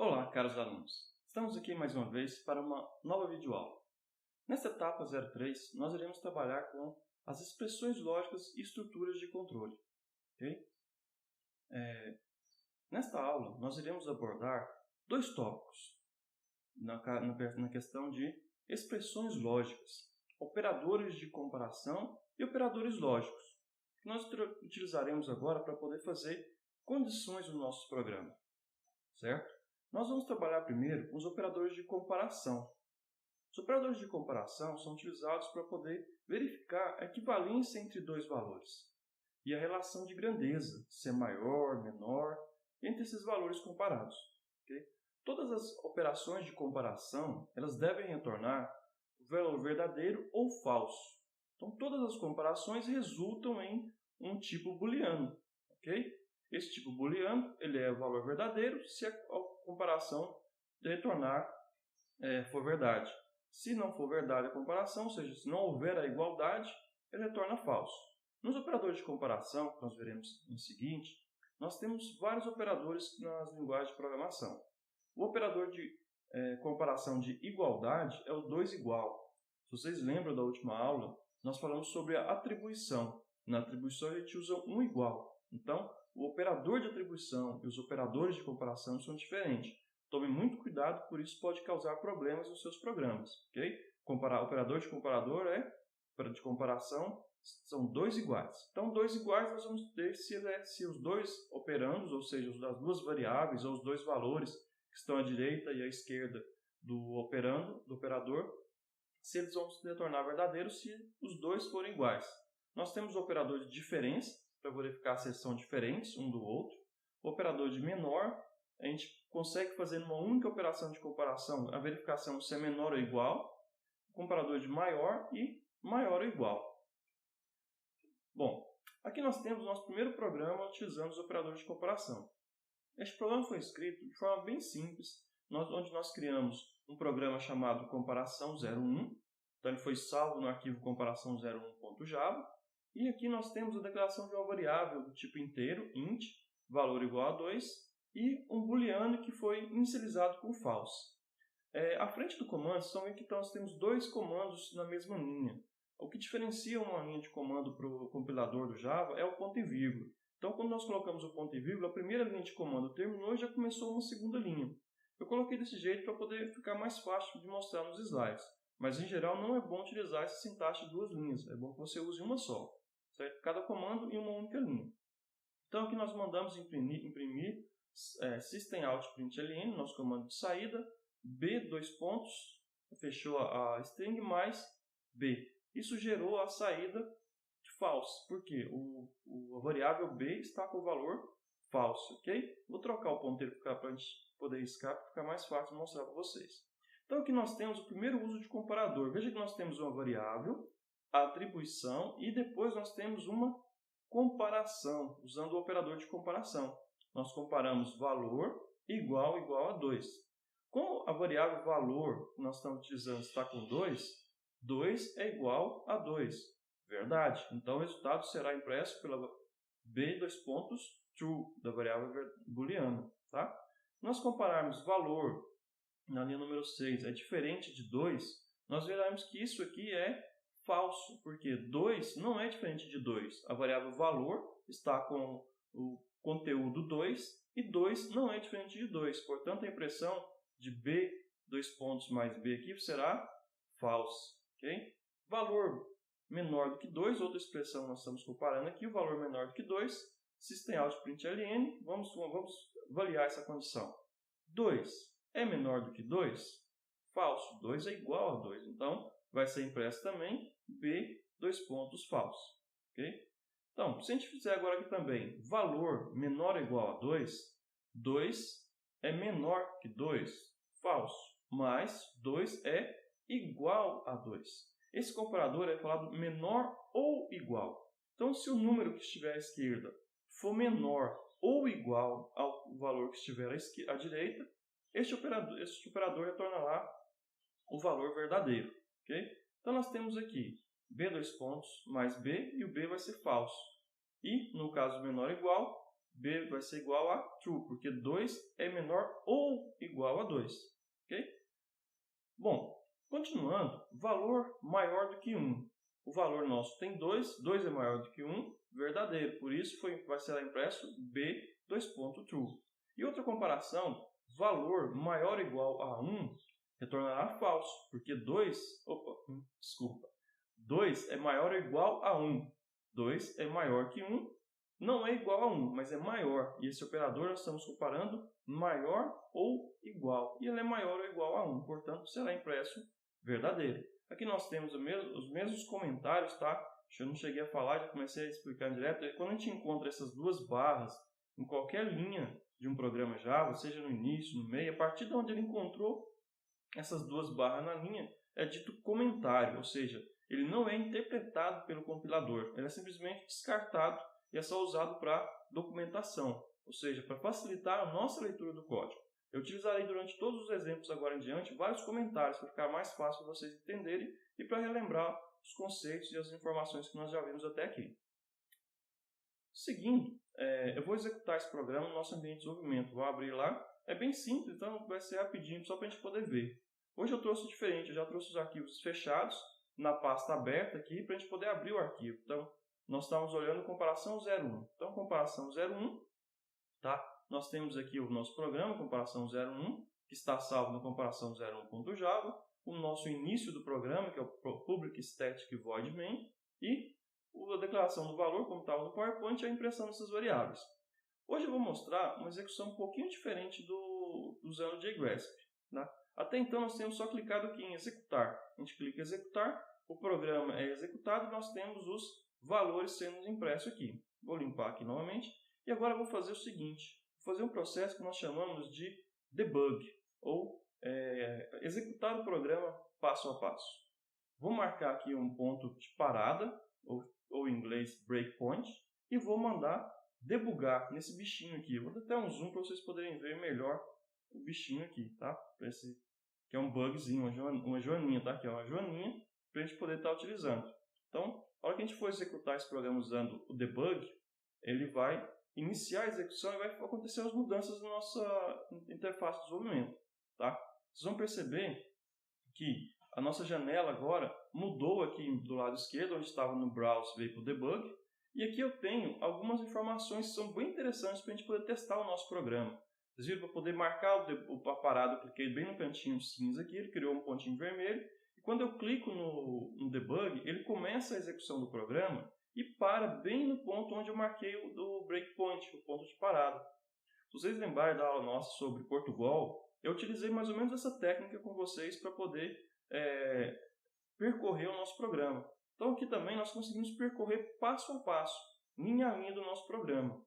Olá, caros alunos! Estamos aqui mais uma vez para uma nova videoaula. Nesta etapa 03, nós iremos trabalhar com as expressões lógicas e estruturas de controle. Okay? Nesta aula, nós iremos abordar dois tópicos na questão de expressões lógicas, operadores de comparação e operadores lógicos, que nós utilizaremos agora para poder fazer condições do nosso programa, certo? Nós vamos trabalhar primeiro com os operadores de comparação. Os operadores de comparação são utilizados para poder verificar a equivalência entre dois valores e a relação de grandeza, se é maior, menor, entre esses valores comparados. Okay? Todas as operações de comparação elas devem retornar o valor verdadeiro ou falso. Então, todas as comparações resultam em um tipo booleano. Okay? Esse tipo booleano ele é o valor verdadeiro se a comparação retornar for verdade. Se não for verdade a comparação, ou seja, se não houver a igualdade, ele retorna falso. Nos operadores de comparação, que nós veremos em seguinte, nós temos vários operadores nas linguagens de programação. O operador de comparação de igualdade é o 2 igual. Se vocês lembram da última aula, nós falamos sobre a atribuição. Na atribuição a gente usa um igual. Então, o operador de atribuição e os operadores de comparação são diferentes. Tome muito cuidado, por isso pode causar problemas nos seus programas. Okay? Operador de comparador de comparação são dois iguais. Então, dois iguais nós vamos ter se os dois operandos, ou seja, as duas variáveis ou os dois valores que estão à direita e à esquerda do operador, se eles vão se retornar verdadeiros se os dois forem iguais. Nós temos o operador de diferença, para verificar se eles são diferentes um do outro. O operador de menor, a gente consegue fazer numa única operação de comparação a verificação se é menor ou igual. O comparador de maior e maior ou igual. Bom, aqui nós temos o nosso primeiro programa utilizando os operadores de comparação. Este programa foi escrito de forma bem simples, onde nós criamos um programa chamado comparação01. Então, ele foi salvo no arquivo comparação01.java. E aqui nós temos a declaração de uma variável do tipo inteiro, int, valor igual a 2, e um booleano que foi inicializado com false. À frente do comando, vocês vão ver que nós temos dois comandos na mesma linha. O que diferencia uma linha de comando para o compilador do Java é o ponto e vírgula. Então, quando nós colocamos o ponto e vírgula, a primeira linha de comando terminou e já começou uma segunda linha. Eu coloquei desse jeito para poder ficar mais fácil de mostrar nos slides. Mas, em geral, não é bom utilizar essa sintaxe de duas linhas. É bom que você use uma só. Certo? Cada comando em uma única linha. Então, aqui nós mandamos imprimir systemout.println, nosso comando de saída, b, dois pontos, fechou a string, mais b. Isso gerou a saída de false, porque a variável b está com o valor falso. Okay? Vou trocar o ponteiro para a gente poder riscar, para ficar mais fácil de mostrar para vocês. Então, aqui nós temos o primeiro uso de comparador. Veja que nós temos uma variável, a atribuição, e depois nós temos uma comparação, usando o operador de comparação. Nós comparamos valor igual a 2. Como a variável valor que nós estamos utilizando está com 2, 2 é igual a 2. Verdade. Então, o resultado será impresso pela b, dois pontos, true, da variável booleana. Tá? Se nós compararmos valor na linha número 6 é diferente de 2, nós veremos que isso aqui é falso, porque 2 não é diferente de 2. A variável valor está com o conteúdo 2 e 2 não é diferente de 2. Portanto, a impressão de b, dois pontos mais b aqui será falso. Okay? Valor menor do que 2, outra expressão nós estamos comparando aqui, o valor menor do que 2, systemout.println, vamos avaliar essa condição. 2 é menor do que 2? Falso. 2 é igual a 2. Então, vai ser impresso também b, dois pontos, falso. Okay? Então, se a gente fizer agora aqui também valor menor ou igual a 2, 2 é menor que 2? Falso. Mas 2 é igual a 2. Esse comparador é falado menor ou igual. Então, se o número que estiver à esquerda for menor ou igual ao valor que estiver à direita, este operador retorna lá o valor verdadeiro. Okay? Então, nós temos aqui b, dois pontos, mais b, e o b vai ser falso. E, no caso menor ou igual, B vai ser igual a true, porque 2 é menor ou igual a 2. Ok? Bom, continuando, valor maior do que 1. O valor nosso tem 2, 2 é maior do que 1, verdadeiro. Por isso vai ser impresso B, true. E outra comparação, valor maior ou igual a 1, retornará falso, porque 2 é maior ou igual a 1. 2 é maior que 1, não é igual a 1, mas é maior. E esse operador nós estamos comparando maior ou igual. E ele é maior ou igual a 1, portanto será impresso verdadeiro. Aqui nós temos os mesmos comentários, tá? Eu não cheguei a falar, já comecei a explicar direto. Quando a gente encontra essas duas barras em qualquer linha de um programa Java, seja no início, no meio, a partir de onde ele encontrou essas duas barras na linha, é dito comentário, ou seja, ele não é interpretado pelo compilador, ele é simplesmente descartado e é só usado para documentação, ou seja, para facilitar a nossa leitura do código. Eu utilizarei durante todos os exemplos agora em diante vários comentários para ficar mais fácil para vocês entenderem e para relembrar os conceitos e as informações que nós já vimos até aqui. Seguindo, eu vou executar esse programa no nosso ambiente de desenvolvimento. Vou abrir lá. É bem simples, então vai ser rapidinho, só para a gente poder ver. Hoje eu trouxe diferente, eu já trouxe os arquivos fechados na pasta aberta aqui para a gente poder abrir o arquivo. Então, nós estamos olhando comparação 01. Então, comparação 01, tá? Nós temos aqui o nosso programa, comparação 01, que está salvo na comparação 01.java, o nosso início do programa, que é o public static void main, e a declaração do valor, como estava no PowerPoint, e a impressão dessas variáveis. Hoje eu vou mostrar uma execução um pouquinho diferente usando o JGrasp. Tá? Até então nós temos só clicado aqui em executar. A gente clica em executar, o programa é executado e nós temos os valores sendo impressos aqui. Vou limpar aqui novamente e agora eu vou fazer o seguinte. Vou fazer um processo que nós chamamos de debug, ou executar o programa passo a passo. Vou marcar aqui um ponto de parada, ou em inglês breakpoint, e vou mandar debugar nesse bichinho aqui. Eu vou dar até um zoom para vocês poderem ver melhor o bichinho aqui, tá? Esse que é um bugzinho, uma joaninha, tá? Que é uma joaninha para a gente poder estar utilizando. Então, a hora que a gente for executar esse programa usando o debug, ele vai iniciar a execução e vai acontecer as mudanças na nossa interface de desenvolvimento, tá? Vocês vão perceber que a nossa janela agora mudou aqui do lado esquerdo, onde estava no Browse, veio para o Debug. E aqui eu tenho algumas informações que são bem interessantes para a gente poder testar o nosso programa. Vocês viram, para poder marcar a parada, eu cliquei bem no cantinho cinza aqui, ele criou um pontinho vermelho. E quando eu clico no Debug, ele começa a execução do programa e para bem no ponto onde eu marquei o breakpoint, o ponto de parada. Se vocês lembrarem da aula nossa sobre Portugal, eu utilizei mais ou menos essa técnica com vocês para poder percorrer o nosso programa. Então aqui também nós conseguimos percorrer passo a passo, linha a linha do nosso programa.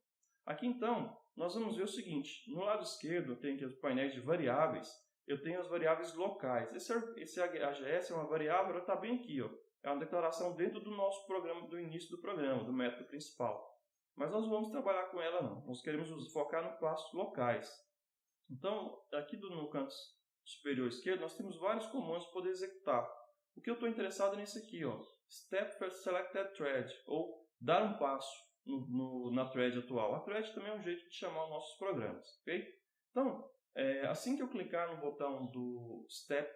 Aqui então, nós vamos ver o seguinte, no lado esquerdo eu tenho aqui os painéis de variáveis, eu tenho as variáveis locais. Esse AGS é uma variável, ela está bem aqui, ó. É uma declaração dentro do nosso programa, do início do programa, do método principal. Mas nós não vamos trabalhar com ela não, nós queremos focar no passo locais. Então, aqui no canto superior esquerdo, nós temos vários comandos para poder executar. O que eu estou interessado é nesse aqui, ó, Step for Selected Thread, ou dar um passo na thread atual. A thread também é um jeito de chamar os nossos programas, ok? Então, assim que eu clicar no botão do Step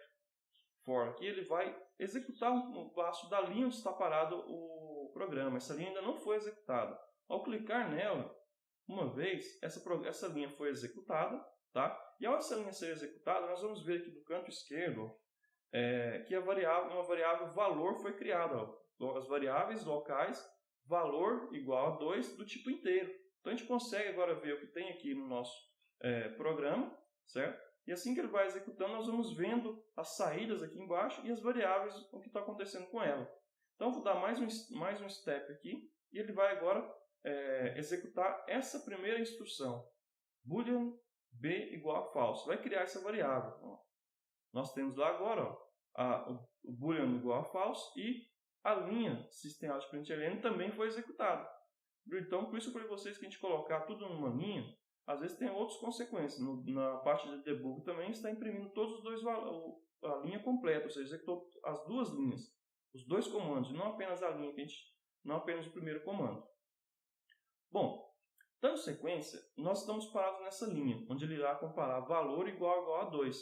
for aqui, ele vai executar um passo da linha onde está parado o programa. Essa linha ainda não foi executada. Ao clicar nela, uma vez, essa linha foi executada, tá? E ao essa linha ser executada, nós vamos ver aqui do canto esquerdo que uma variável valor foi criada. Ó. As variáveis locais, valor igual a 2 do tipo inteiro. Então a gente consegue agora ver o que tem aqui no nosso programa, certo? E assim que ele vai executando, nós vamos vendo as saídas aqui embaixo e as variáveis, o que está acontecendo com ela. Então, vou dar mais um step aqui e ele vai agora executar essa primeira instrução. Boolean b igual a false. Vai criar essa variável. Ó. Nós temos lá agora o Boolean igual a false e a linha system.out.println também foi executada. Então, por isso eu falei para vocês que a gente colocar tudo numa linha, às vezes tem outras consequências. Na parte de debug também está imprimindo todos os dois valores, a linha completa, ou seja, executou as duas linhas, os dois comandos, não apenas a linha não apenas o primeiro comando. Bom, Dando sequência, nós estamos parados nessa linha, onde ele irá comparar valor igual a 2.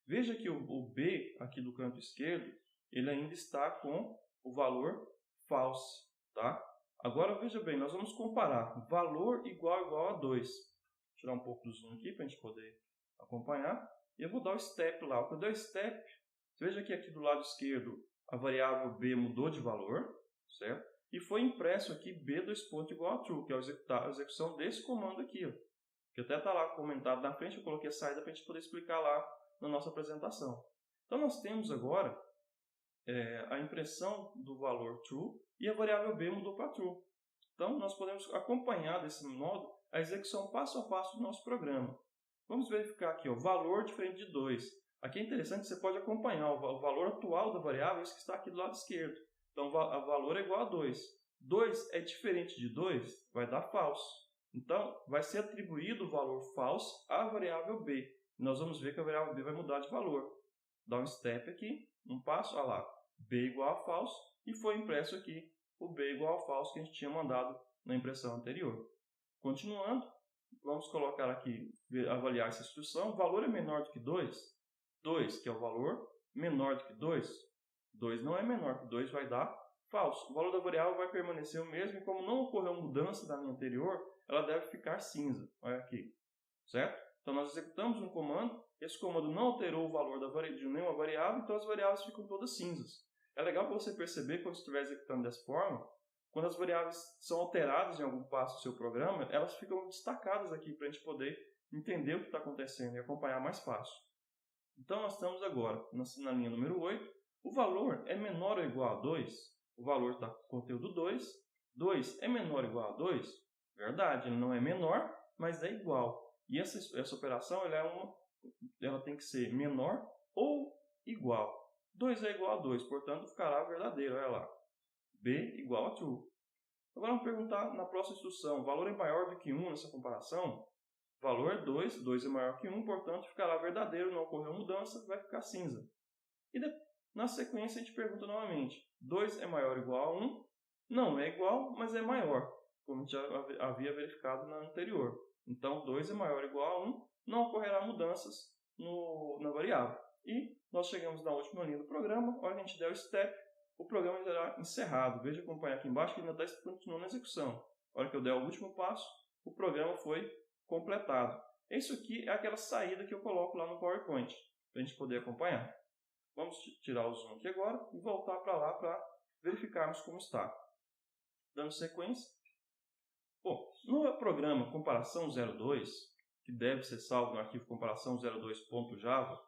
Veja que o B, aqui do canto esquerdo, ele ainda está com o valor false. Tá? Agora, veja bem, nós vamos comparar valor igual a 2. Vou tirar um pouco do zoom aqui para a gente poder acompanhar. E eu vou dar o step lá. Quando eu der o step, veja que aqui do lado esquerdo a variável B mudou de valor, certo? E foi impresso aqui B igual a true, que é a execução desse comando aqui, ó, que até está lá comentado na frente. Eu coloquei a saída para a gente poder explicar lá na nossa apresentação. Então, nós temos agora a impressão do valor true e a variável B mudou para true. Então, nós podemos acompanhar desse modo a execução passo a passo do nosso programa. Vamos verificar aqui, ó, valor diferente de 2. Aqui é interessante que você pode acompanhar o valor atual da variável, isso que está aqui do lado esquerdo. Então, o valor é igual a 2. 2 é diferente de 2, vai dar false. Então, vai ser atribuído o valor false à variável B. Nós vamos ver que a variável B vai mudar de valor. Dá um step aqui, um passo, olha lá, B igual a false, e foi impresso aqui o B igual a false que a gente tinha mandado na impressão anterior. Continuando, vamos colocar aqui, avaliar essa instrução. O valor é menor do que 2. 2, que é o valor, menor do que 2. 2 não é menor que 2, vai dar falso. O valor da variável vai permanecer o mesmo e como não ocorreu mudança da linha anterior, ela deve ficar cinza. Olha aqui, certo? Então, nós executamos um comando, esse comando não alterou o valor de nenhuma variável, então as variáveis ficam todas cinzas. É legal para você perceber, quando estiver executando dessa forma, quando as variáveis são alteradas em algum passo do seu programa, elas ficam destacadas aqui para a gente poder entender o que está acontecendo e acompanhar mais fácil. Então, nós estamos agora na linha número 8. O valor é menor ou igual a 2? O valor está com conteúdo 2. 2 é menor ou igual a 2? Verdade, ele não é menor, mas é igual. E essa operação ela tem que ser menor ou igual. 2 é igual a 2, portanto, ficará verdadeiro. Olha lá. B igual a true. Agora vamos perguntar na próxima instrução. O valor é maior do que 1 nessa comparação? O valor é 2, 2 é maior que 1, portanto, ficará verdadeiro, não ocorreu mudança, vai ficar cinza. E na sequência a gente pergunta novamente. 2 é maior ou igual a 1? Não é igual, mas é maior, como a gente já havia verificado na anterior. Então, 2 é maior ou igual a 1, não ocorrerá mudanças na variável. E nós chegamos na última linha do programa. A hora que a gente der o step, o programa será encerrado. Veja, acompanhar aqui embaixo que ainda está continuando a execução. A hora que eu der o último passo, o programa foi completado. Isso aqui é aquela saída que eu coloco lá no PowerPoint, para a gente poder acompanhar. Vamos tirar o zoom aqui agora e voltar para lá para verificarmos como está. Dando sequência. Bom, no programa comparação 02, que deve ser salvo no arquivo comparação 02.java,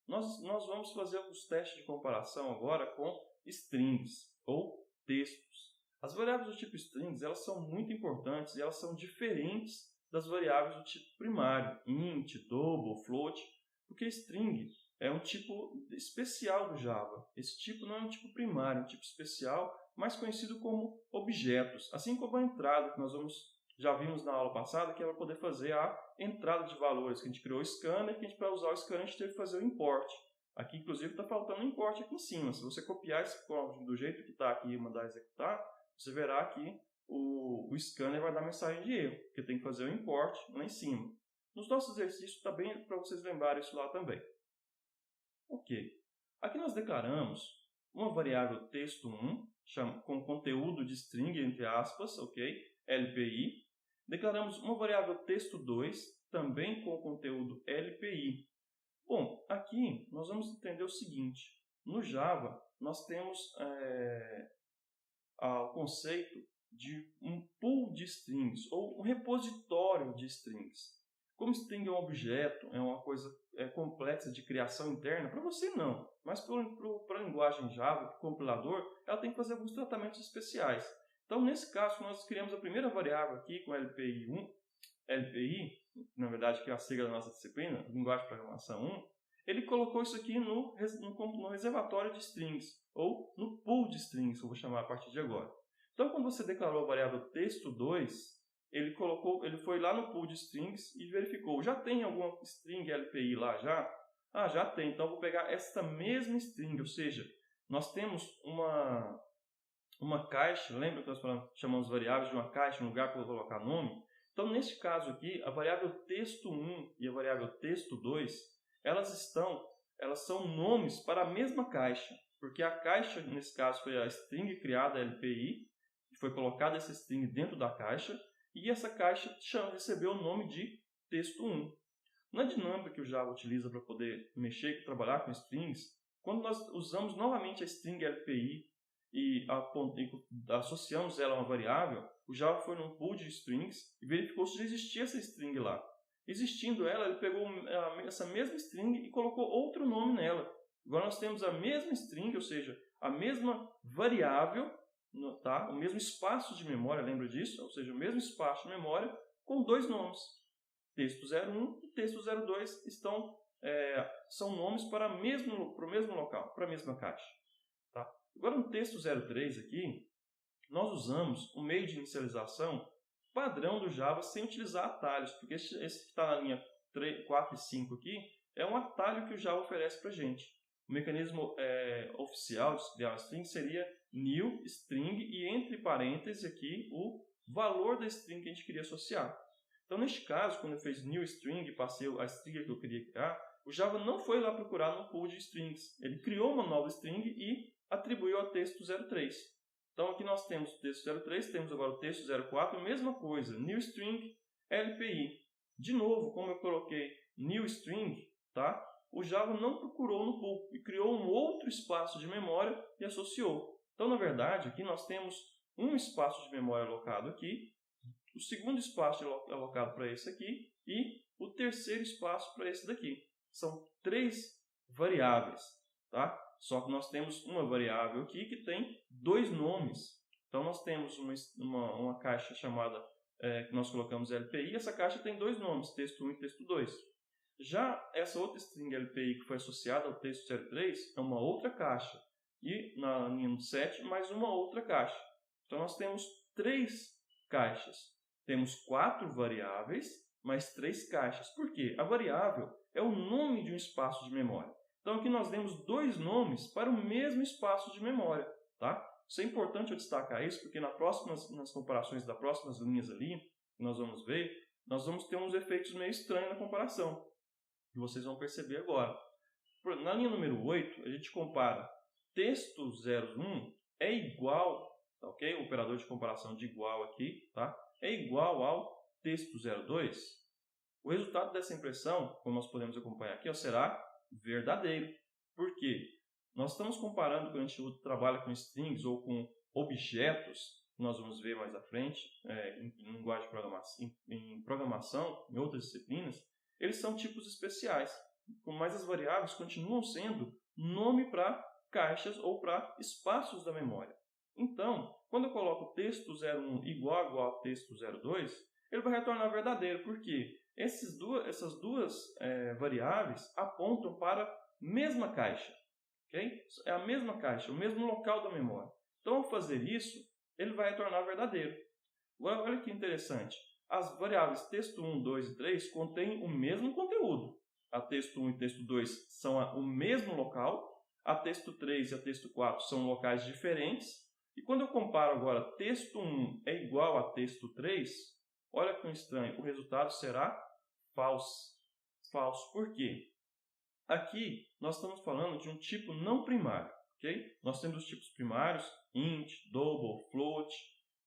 nós vamos fazer alguns testes de comparação agora com strings ou textos. As variáveis do tipo strings elas são muito importantes e elas são diferentes das variáveis do tipo primário, int, double, float, porque string é um tipo especial do Java. Esse tipo não é um tipo primário, é um tipo especial, mais conhecido como objetos. Assim como a entrada, que nós já vimos na aula passada, que é para poder fazer a entrada de valores, que a gente criou o scanner, que para usar o scanner a gente teve que fazer o import. Aqui, inclusive, está faltando um import aqui em cima. Se você copiar esse código do jeito que está aqui e mandar executar, você verá que o scanner vai dar mensagem de erro, porque tem que fazer o import lá em cima. Nos nossos exercícios está bem para vocês lembrarem isso lá também. Ok. Aqui nós declaramos uma variável texto1 com conteúdo de string, entre aspas, ok? LPI. Declaramos uma variável texto2 também com conteúdo LPI. Bom, aqui nós vamos entender o seguinte. No Java, nós temos o conceito de um pool de strings ou um repositório de strings. Como string é um objeto, é uma coisa complexa de criação interna, para você não, mas para a linguagem Java, para o compilador, ela tem que fazer alguns tratamentos especiais. Então, nesse caso, nós criamos a primeira variável aqui com LPI, na verdade, que é a sigla da nossa disciplina, linguagem de programação 1, ele colocou isso aqui no reservatório de strings, ou no pool de strings, que eu vou chamar a partir de agora. Então, quando você declarou a variável texto2, ele foi lá no pool de strings e verificou. Já tem alguma string LPI lá já? Ah, já tem. Então, eu vou pegar esta mesma string, ou seja, nós temos uma caixa, lembra que nós chamamos variáveis de uma caixa, um lugar para colocar nome? Então, neste caso aqui, a variável texto1 e a variável texto2, elas são nomes para a mesma caixa, porque a caixa, nesse caso, foi a string criada LPI, que foi colocada essa string dentro da caixa, e essa caixa recebeu o nome de texto1. Na dinâmica que o Java utiliza para poder mexer e trabalhar com strings, quando nós usamos novamente a string LPI e associamos ela a uma variável, o Java foi num pool de strings e verificou se já existia essa string lá. Existindo ela, ele pegou essa mesma string e colocou outro nome nela. Agora nós temos a mesma string, ou seja, a mesma variável, tá? O mesmo espaço de memória, lembra disso? Ou seja, o mesmo espaço de memória com dois nomes. Texto01 e texto02 são nomes para o mesmo local, para a mesma caixa. Tá? Agora no texto03 aqui, nós usamos o meio de inicialização padrão do Java sem utilizar atalhos, porque esse que está na linha 4 e 5 aqui é um atalho que o Java oferece para a gente. O mecanismo oficial de criar uma string seria new string e entre parênteses aqui o valor da string que a gente queria associar. Então, neste caso, quando eu fiz new string e passei a string que eu queria criar, o Java não foi lá procurar no pool de strings. Ele criou uma nova string e atribuiu ao texto03. Então, aqui nós temos o texto03, temos agora o texto04, mesma coisa, new string LPI. De novo, como eu coloquei new string, tá? O Java não procurou no pool e criou um outro espaço de memória e associou. Então, na verdade, aqui nós temos um espaço de memória alocado aqui, o segundo espaço alocado para esse aqui e o terceiro espaço para esse daqui. São três variáveis, tá? Só que nós temos uma variável aqui que tem dois nomes. Então, nós temos uma caixa chamada, que nós colocamos LPI, essa caixa tem dois nomes, texto1 e texto2. Já essa outra string LPI que foi associada ao texto03 é uma outra caixa. E na linha 7, mais uma outra caixa. Então, nós temos três caixas. Temos 4 variáveis, mais 3 caixas. Por quê? A variável é o nome de um espaço de memória. Então, aqui nós temos dois nomes para o mesmo espaço de memória. Tá? Isso é importante eu destacar isso, porque nas comparações das próximas linhas ali, que nós vamos ver, nós vamos ter uns efeitos meio estranhos na comparação, que vocês vão perceber agora. Na linha número 8, a gente compara texto01 é igual, tá, ok? O operador de comparação de igual aqui, tá? É igual ao texto02. O resultado dessa impressão, como nós podemos acompanhar aqui, será verdadeiro. Por quê? Nós estamos comparando quando a gente trabalha com strings ou com objetos, que nós vamos ver mais à frente, em linguagem de programação, em programação, em outras disciplinas, eles são tipos especiais, mas as variáveis continuam sendo nome para caixas ou para espaços da memória. Então, quando eu coloco texto01 igual ao texto02, ele vai retornar verdadeiro, porque essas duas variáveis apontam para a mesma caixa. Okay? É a mesma caixa, o mesmo local da memória. Então, ao fazer isso, ele vai retornar verdadeiro. Agora, olha que interessante. As variáveis texto1, 2 e 3 contêm o mesmo conteúdo. A texto1 e texto2 são o mesmo local. A texto3 e a texto4 são locais diferentes. E quando eu comparo agora texto1 é igual a texto3, olha que estranho, o resultado será falso. Falso. Por quê? Aqui nós estamos falando de um tipo não primário. Okay? Nós temos os tipos primários, int, double, float,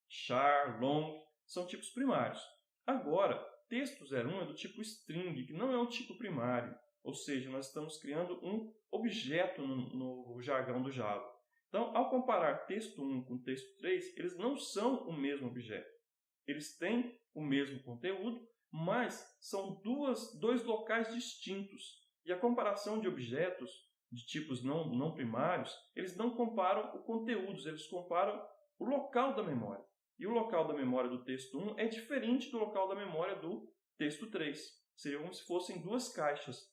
char, long, são tipos primários. Agora, texto01 é do tipo string, que não é um tipo primário. Ou seja, nós estamos criando um objeto no jargão do Java. Então, ao comparar texto1 com texto3, eles não são o mesmo objeto. Eles têm o mesmo conteúdo, mas são dois locais distintos. E a comparação de objetos de tipos não primários, eles não comparam o conteúdo, eles comparam o local da memória. E o local da memória do texto1 é diferente do local da memória do texto3. Seria como se fossem duas caixas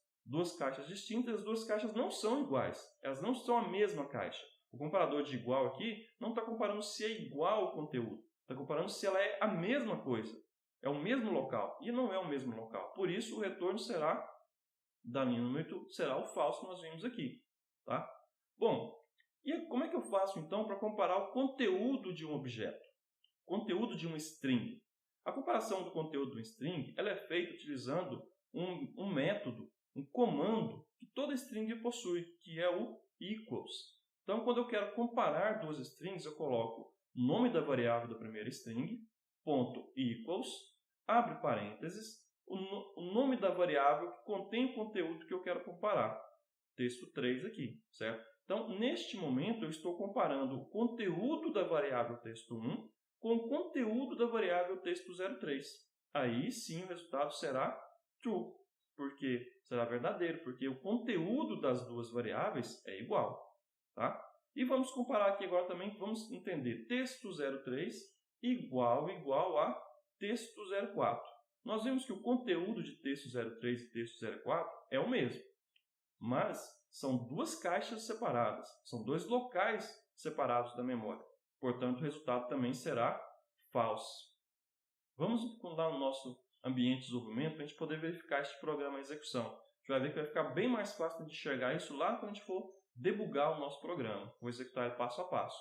distintas, as duas caixas não são iguais, elas não são a mesma caixa. O comparador de igual aqui não está comparando se é igual ao conteúdo, está comparando se ela é a mesma coisa, é o mesmo local, e não é o mesmo local. Por isso, o retorno será, da linha número 8, será o falso que nós vimos aqui. Tá? Bom, e como é que eu faço então para comparar o conteúdo de um objeto? Conteúdo de uma string. A comparação do conteúdo do string ela é feita utilizando um método, um comando que toda string possui, que é o equals. Então, quando eu quero comparar duas strings, eu coloco o nome da variável da primeira string, ponto equals, abre parênteses, o nome da variável que contém o conteúdo que eu quero comparar. Texto 3 aqui, certo? Então, neste momento, eu estou comparando o conteúdo da variável texto 1 com o conteúdo da variável texto 03. Aí sim o resultado será true, porque será verdadeiro, porque o conteúdo das duas variáveis é igual. Tá? E vamos comparar aqui agora também, vamos entender texto 03 igual a texto 04. Nós vimos que o conteúdo de texto 03 e texto 04 é o mesmo, mas são duas caixas separadas, são dois locais separados da memória. Portanto, o resultado também será falso. Vamos lá no nosso ambiente de desenvolvimento para a gente poder verificar este programa em execução. A gente vai ver que vai ficar bem mais fácil de enxergar isso lá quando a gente for debugar o nosso programa. Vou executar ele passo a passo.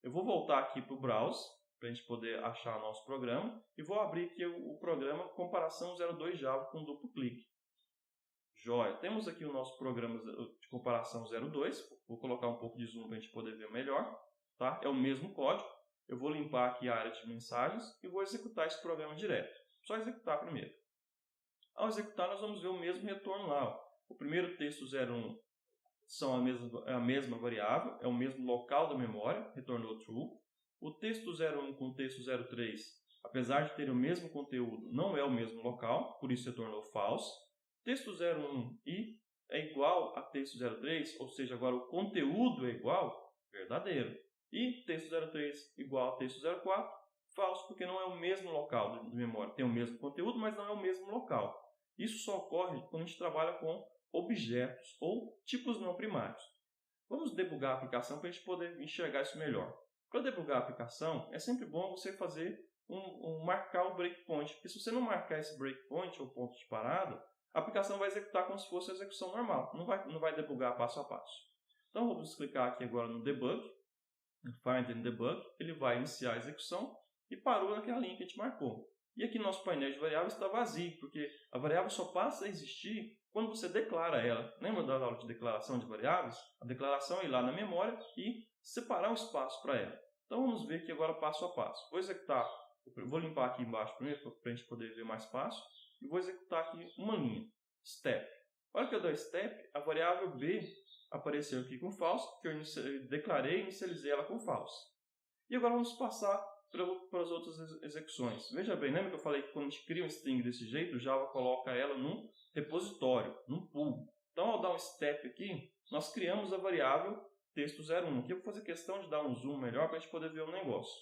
Eu vou voltar aqui para o Browse, para a gente poder achar o nosso programa, e vou abrir aqui o programa Comparação 02 Java com duplo clique. Joia! Temos aqui o nosso programa de comparação 02. Vou colocar um pouco de zoom para a gente poder ver melhor. Tá? É o mesmo código. Eu vou limpar aqui a área de mensagens e vou executar esse programa direto. Só executar primeiro. Ao executar, nós vamos ver o mesmo retorno lá. Ó. O primeiro texto 01 são a mesma variável, é o mesmo local da memória, retornou true. O texto 01 com o texto 03, apesar de ter o mesmo conteúdo, não é o mesmo local, por isso retornou false. Texto 01 e é igual a texto 03, ou seja, agora o conteúdo é igual, verdadeiro. E texto 03 igual a texto 04, falso, porque não é o mesmo local de memória. Tem o mesmo conteúdo, mas não é o mesmo local. Isso só ocorre quando a gente trabalha com objetos ou tipos não primários. Vamos debugar a aplicação para a gente poder enxergar isso melhor. Para debugar a aplicação, é sempre bom você fazer marcar o breakpoint, porque se você não marcar esse breakpoint ou ponto de parada, a aplicação vai executar como se fosse a execução normal, não vai debugar passo a passo. Então, vamos clicar aqui agora no Debug, no Find and Debug, ele vai iniciar a execução e parou naquela linha que a gente marcou. E aqui nosso painel de variáveis está vazio, porque a variável só passa a existir quando você declara ela. Lembra da aula de declaração de variáveis? A declaração é ir lá na memória e separar um espaço para ela. Então, vamos ver aqui agora passo a passo. Vou executar, vou limpar aqui embaixo primeiro para a gente poder ver mais passo. E vou executar aqui uma linha, step. A hora que eu der step, a variável B apareceu aqui com false, que eu declarei e inicializei ela com false. E agora vamos passar para as outras execuções. Veja bem, lembra que eu falei que quando a gente cria um string desse jeito, o Java coloca ela num repositório, num pool. Então, ao dar um step aqui, nós criamos a variável texto 01. Aqui eu vou fazer questão de dar um zoom melhor para a gente poder ver o negócio.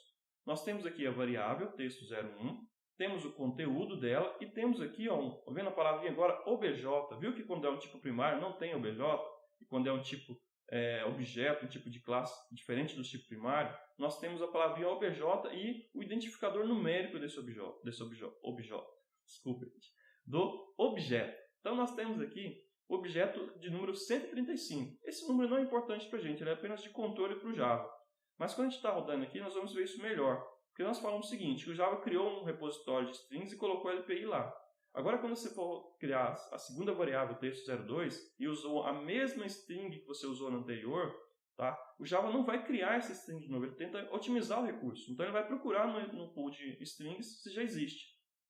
Nós temos aqui a variável texto 01, temos o conteúdo dela e temos aqui, ó, vendo a palavrinha agora, obj. Viu que quando é um tipo primário não tem obj? E quando é um tipo objeto, um tipo de classe diferente do tipo primário, nós temos a palavrinha obj e o identificador numérico desse objeto. Desculpa, gente. Do objeto. Então, nós temos aqui o objeto de número 135. Esse número não é importante para a gente, ele é apenas de controle para o Java. Mas quando a gente está rodando aqui, nós vamos ver isso melhor. Porque nós falamos o seguinte, que o Java criou um repositório de strings e colocou LPI lá. Agora, quando você for criar a segunda variável, texto 02, e usou a mesma string que você usou no anterior, tá? O Java não vai criar essa string de novo, ele tenta otimizar o recurso. Então, ele vai procurar no pool de strings se já existe.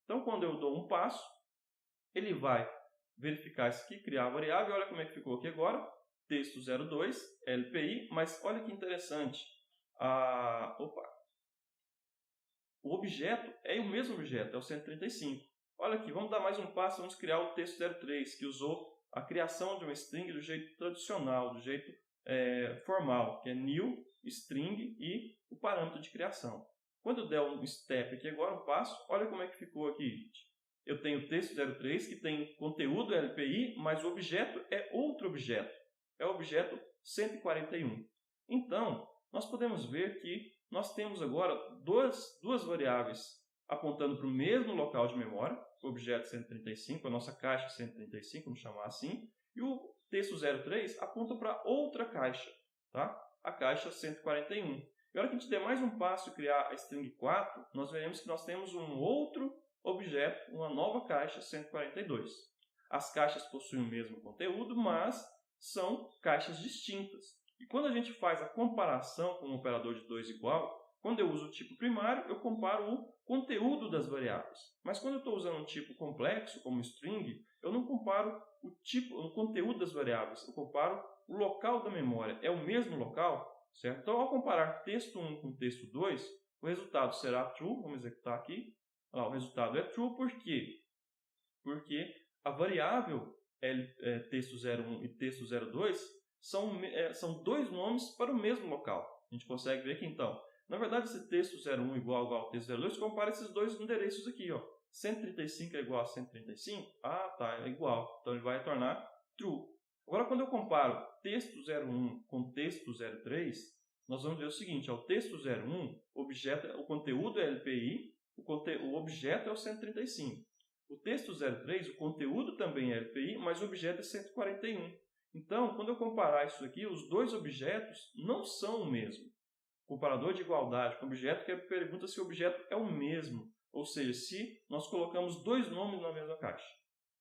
Então, quando eu dou um passo, ele vai verificar isso aqui, criar a variável, olha como é que ficou aqui agora, texto 02, LPI, mas olha que interessante, o objeto é o mesmo objeto, é o 135. Olha aqui, vamos dar mais um passo, vamos criar o texto 03, que usou a criação de uma string do jeito tradicional, do jeito formal, que é new, string e o parâmetro de criação. Quando eu der um step aqui agora, um passo, olha como é que ficou aqui, gente. Eu tenho o texto 03, que tem conteúdo LPI, mas o objeto é outro objeto. É o objeto 141. Então, nós podemos ver que nós temos agora duas variáveis apontando para o mesmo local de memória, o objeto 135, a nossa caixa 135, vamos chamar assim, e o texto 03 aponta para outra caixa, tá? A caixa 141. Agora que a gente der mais um passo e criar a string 4, nós veremos que nós temos um outro objeto, uma nova caixa 142. As caixas possuem o mesmo conteúdo, mas são caixas distintas. E quando a gente faz a comparação com um operador de 2 igual, quando eu uso o tipo primário, eu comparo o conteúdo das variáveis. Mas quando eu estou usando um tipo complexo, como string, eu não comparo o conteúdo das variáveis, eu comparo o local da memória. É o mesmo local? Certo? Então, ao comparar texto 1 com texto 2, o resultado será true. Vamos executar aqui. O resultado é true, por quê? Porque a variável texto 01 e texto 02 são dois nomes para o mesmo local. A gente consegue ver aqui, então. Na verdade, esse texto 01 igual ao texto 02 compara esses dois endereços aqui. 135 é igual a 135? Ah, tá, é igual. Então, ele vai tornar true. Agora, quando eu comparo texto 01 com texto 03, nós vamos ver o seguinte: o texto 01, o conteúdo é LPI, o objeto é o 135. O texto 03, o conteúdo também é LPI, mas o objeto é 141. Então, quando eu comparar isso aqui, os dois objetos não são o mesmo. Comparador de igualdade com objeto que pergunta se o objeto é o mesmo, ou seja, se nós colocamos dois nomes na mesma caixa.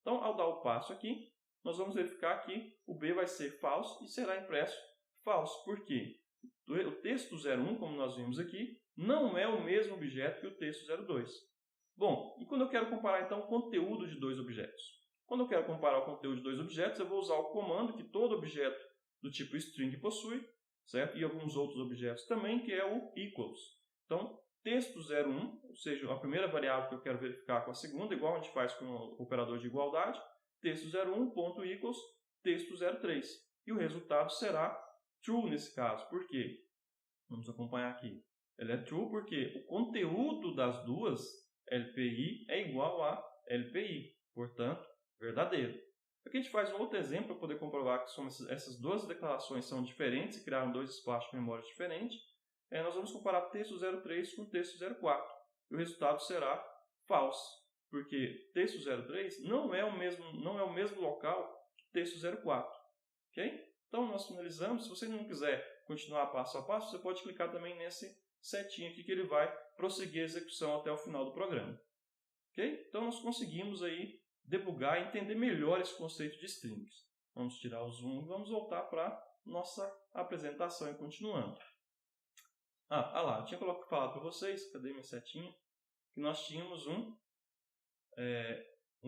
Então, ao dar o passo aqui, nós vamos verificar que o B vai ser falso e será impresso falso. Por quê? O texto 01, como nós vimos aqui, não é o mesmo objeto que o texto 02. Bom, e quando eu quero comparar, então, o conteúdo de dois objetos? Quando eu quero comparar o conteúdo de dois objetos, eu vou usar o comando que todo objeto do tipo string possui, certo? E alguns outros objetos também, que é o equals. Então, texto 01, ou seja, a primeira variável que eu quero verificar com a segunda, igual a gente faz com o operador de igualdade, texto 01.equals texto 03. E o resultado será true nesse caso. Por quê? Vamos acompanhar aqui. Ele é true porque o conteúdo das duas LPI é igual a LPI, portanto, verdadeiro. Aqui a gente faz um outro exemplo para poder comprovar que essas duas declarações são diferentes e criaram dois espaços de memória diferentes. Nós vamos comparar texto 03 com texto 04. E o resultado será falso, porque texto 03 não é o mesmo local que texto 04. Ok? Então, nós finalizamos. Se você não quiser continuar passo a passo, você pode clicar também nesse setinho aqui que ele vai prosseguir a execução até o final do programa. Ok? Então, nós conseguimos aí debugar e entender melhor esse conceito de strings. Vamos tirar o zoom e vamos voltar para a nossa apresentação e continuando. Lá, eu tinha falado para vocês, cadê minha setinha? Que nós tínhamos um